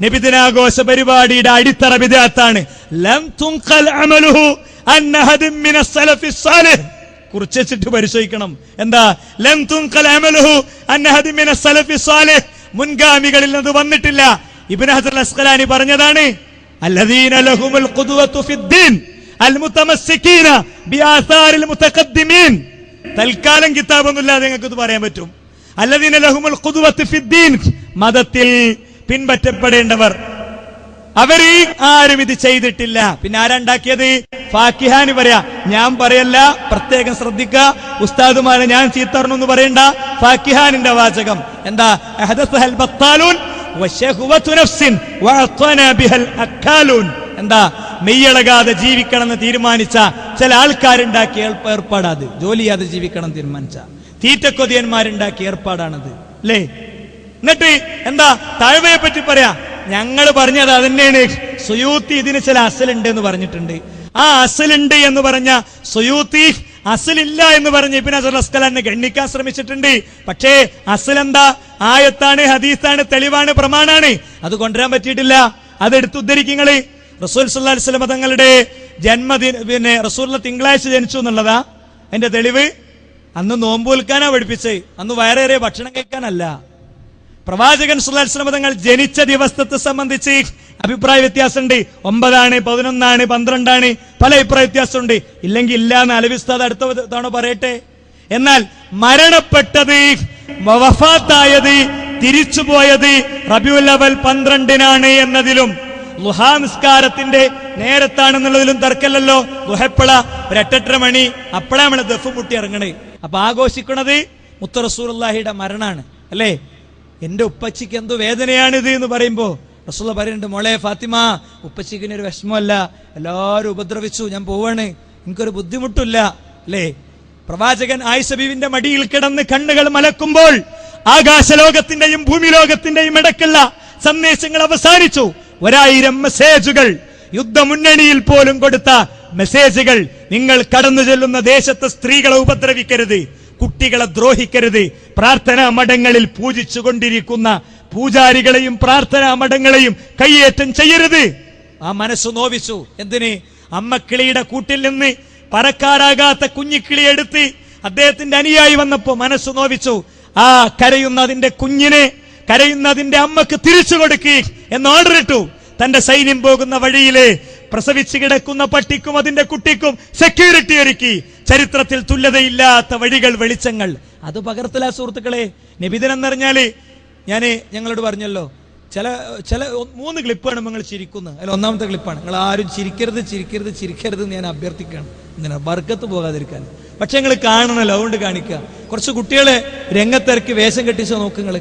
നബിദിനാഘോഷ പരിപാടിയുടെ അടിത്തറ ബിദ്അത്താണ്. ലം തുൻഖൽ അമലുഹു അൻ അഹദിൻ മിനസ് സലഫി സ്സാലിഹ്. കുറിച്ചിട്ട് പരിശോധിക്കണം. എന്താ? ലം തുൻഖൽ അമലുഹു അൻ അഹദിൻ മിനസ് സലഫി സ്സാലിഹ്. മുൻഗാമികളിൽ നിന്ന് വന്നിട്ടില്ല. ഇബ്നു ഹജർ അസ്ഖലാനി പറഞ്ഞതാണ്, അല്ലദീന ലഹുമുൽ ഖുദ്വത്തു ഫിദ്ദീൻ അൽ മുതമസ്സികീന ബിആസാരിൽ മുതഖദ്ദിമീൻ. തൽക്കാലം കിതാബൊന്നുമില്ലാതെ നിങ്ങൾക്ക് ഇത് പറയാൻ പറ്റും. അല്ലദീന ലഹുമുൽ ഖുദ്വത്തു ഫിദ്ദീൻ, മതത്തിൽ പിൻപറ്റപ്പെടേണ്ടവർ. അവർ ആരും ഇത് ചെയ്തിട്ടില്ല. പിന്നെ ആരാണ്ടാക്കിയത്? ഫാക്കിഹാനി പറയാ, ഞാൻ പറയല്ല, പ്രത്യേകം ശ്രദ്ധിക്കുക. ഉസ്താദുമാരെ ഞാൻ ചീത്തറിഞ്ഞു പറയണ്ട. ഫാക്കിഹാനിന്റെ വാചകം എന്താ? അഹദസഹൽ ബത്താലൂൻ വശഹ്വതു നഫ്സിൻ വഅതന ബിഹൽ അക്കാലൂൻ. എന്താ? മെയ്യളകാതെ ജീവിക്കണമെന്ന് തീരുമാനിച്ച ചില ആൾക്കാരുണ്ടാക്കിയ ഏർപ്പാടാത്. ജോലി ചെയ്യാതെ ജീവിക്കണം തീരുമാനിച്ച തീറ്റക്കൊതിയന്മാരുണ്ടാക്കിയ ഏർപ്പാടാണത് അല്ലേ? എന്നിട്ട് എന്താ? താഴ്വയെ പറ്റി പറയാ, ഞങ്ങൾ പറഞ്ഞത് അതന്നെയാണ്. സുയൂത്തി ഇതിന് ചില അസലുണ്ട് എന്ന് പറഞ്ഞിട്ടുണ്ട്. ആ അസലുണ്ട് എന്ന് പറഞ്ഞ സുയൂത്തി അസലില്ല എന്ന് പറഞ്ഞ് ഇബ്നു ഹജർ അസ്ഖലാനി ഗണ്ണിക്കാൻ ശ്രമിച്ചിട്ടുണ്ട്. പക്ഷേ അസലെന്താ? ആയത്താണ്, ഹദീസാണ്, തെളിവാണ്, പ്രമാണാണ്. അത് കൊണ്ടുവരാൻ പറ്റിയിട്ടില്ല. അതെടുത്ത് ഉദ്ധരിക്കുങ്ങള്. റസൂൽ സല്ലല്ലാഹു അലൈഹി വസല്ലം തങ്ങളുടെ ജന്മദിന റസൂൽ തിങ്കളാഴ്ച ജനിച്ചു എന്നുള്ളതാ അതിന്റെ തെളിവ്. അന്ന് നോമ്പ് വിൽക്കാനാ പഠിപ്പിച്ചത്, അന്ന് വയറേറിയ ഭക്ഷണം കഴിക്കാനല്ല. പ്രവാചകൻ സല്ലല്ലാഹു അലൈഹി വസല്ലം തങ്ങൾ ജനിച്ച ദിവസത്തെ സംബന്ധിച്ച് അഭിപ്രായ വ്യത്യാസമുണ്ട്. 9 ആണ്, 11 ആണ്, 12 ആണ്, പല അഭിപ്രായ വ്യത്യാസമുണ്ട്. ഇല്ലെങ്കിൽ ഇല്ല എന്ന് അലവിസ്താദ് അടുത്ത തവണ പറയട്ടെ. എന്നാൽ മരണപ്പെട്ടത്, വഫാത്തായത്, തിരിച്ചുപോയത് റബീഉൽ അവൽ 12 എന്നതിലും ളുഹാ നിസ്കാരത്തിന്റെ നേരത്താണെന്നുള്ളതിലും തർക്കമല്ലല്ലോ. ളുഹപ്പള 8:30 മണി, അപ്പളാ നമ്മള് ദഫ് മുട്ടി ഇറങ്ങണേ. അപ്പൊ ആഘോഷിക്കണത് മുത്ത റസൂലുള്ളാഹിയുടെ മരണാണ് അല്ലേ? എന്റെ ഉപ്പച്ചിക്ക് എന്തോ വേദനയാണിത് എന്ന് പറയുമ്പോ റസൂലുള്ളാഹി പറയുന്നുണ്ട്, മോളെ ഫാത്തിമ, ഉപ്പച്ചിക്കിനൊരു വിഷമമല്ല, എല്ലാവരും ഉപദ്രവിച്ചു, ഞാൻ പോവാണ്, എനിക്കൊരു ബുദ്ധിമുട്ടില്ല അല്ലേ? പ്രവാചകൻ ആയിഷ ബീവിന്റെ മടിയിൽ കിടന്ന് കണ്ണുകൾ മലക്കുമ്പോൾ ആകാശലോകത്തിന്റെയും ഭൂമി ലോകത്തിന്റെയും ഇടയ്ക്കുള്ള സന്ദേശങ്ങൾ അവസാനിച്ചു. 1000 മെസ്സേജുകൾ, യുദ്ധമുന്നണിയിൽ പോലും കൊടുത്ത മെസ്സേജുകൾ. നിങ്ങൾ കടന്നു ചെല്ലുന്ന ദേശത്തെ സ്ത്രീകളെ ഉപദ്രവിക്കരുത്, കുട്ടികളെ ദ്രോഹിക്കരുത്, പ്രാർത്ഥനാ മഠങ്ങളിൽ പൂജിച്ചുകൊണ്ടിരിക്കുന്ന പൂജാരികളെയും പ്രാർത്ഥനാ മഠങ്ങളെയും കയ്യേറ്റം ചെയ്യരുത്. ആ മനസ്സ് നോവിച്ചു. എന്തിന്? അമ്മക്കിളിയുടെ കൂട്ടിൽ നിന്ന് പറക്കാറാകാത്ത കുഞ്ഞിക്കിളി എടുത്ത് അദ്ദേഹത്തിന്റെ അനുയായി വന്നപ്പോ മനസ്സ് നോവിച്ചു. ആ കരയുന്ന അതിന്റെ കുഞ്ഞിനെ കരയുന്ന അതിന്റെ അമ്മക്ക് തിരിച്ചു കൊടുക്കുക എന്ന് ഓർഡർ ഇട്ടു. തന്റെ സൈന്യം പോകുന്ന വഴിയിലെ പ്രസവിച്ച് കിടക്കുന്ന പട്ടിക്കും അതിന്റെ കുട്ടിക്കും സെക്യൂരിറ്റി ഒരുക്കി. ചരിത്രത്തിൽ തുല്യതയില്ലാത്ത വഴികൾ, വെളിച്ചങ്ങൾ. അത് പകർത്തല സുഹൃത്തുക്കളെ. നബിദിനം എന്ന് പറഞ്ഞാല് ഞങ്ങളോട് പറഞ്ഞല്ലോ, ചില 3 ക്ലിപ്പാണ് നിങ്ങൾ ചിരിക്കുന്നത്. അതിൽ ഒന്നാമത്തെ ക്ലിപ്പാണ് നിങ്ങൾ ആരും ചിരിക്കരുത് ഞാൻ അഭ്യർത്ഥിക്കുകയാണ്. എന്തിനാ? ബർക്കത്ത് പോകാതിരിക്കാൻ. പക്ഷെ നിങ്ങൾ കാണണല്ലോ, അതുകൊണ്ട് കാണിക്കുക. കുറച്ച് കുട്ടികളെ രംഗത്തിറക്കി വേഷം കെട്ടിച്ചോ നോക്കുങ്ങൾ.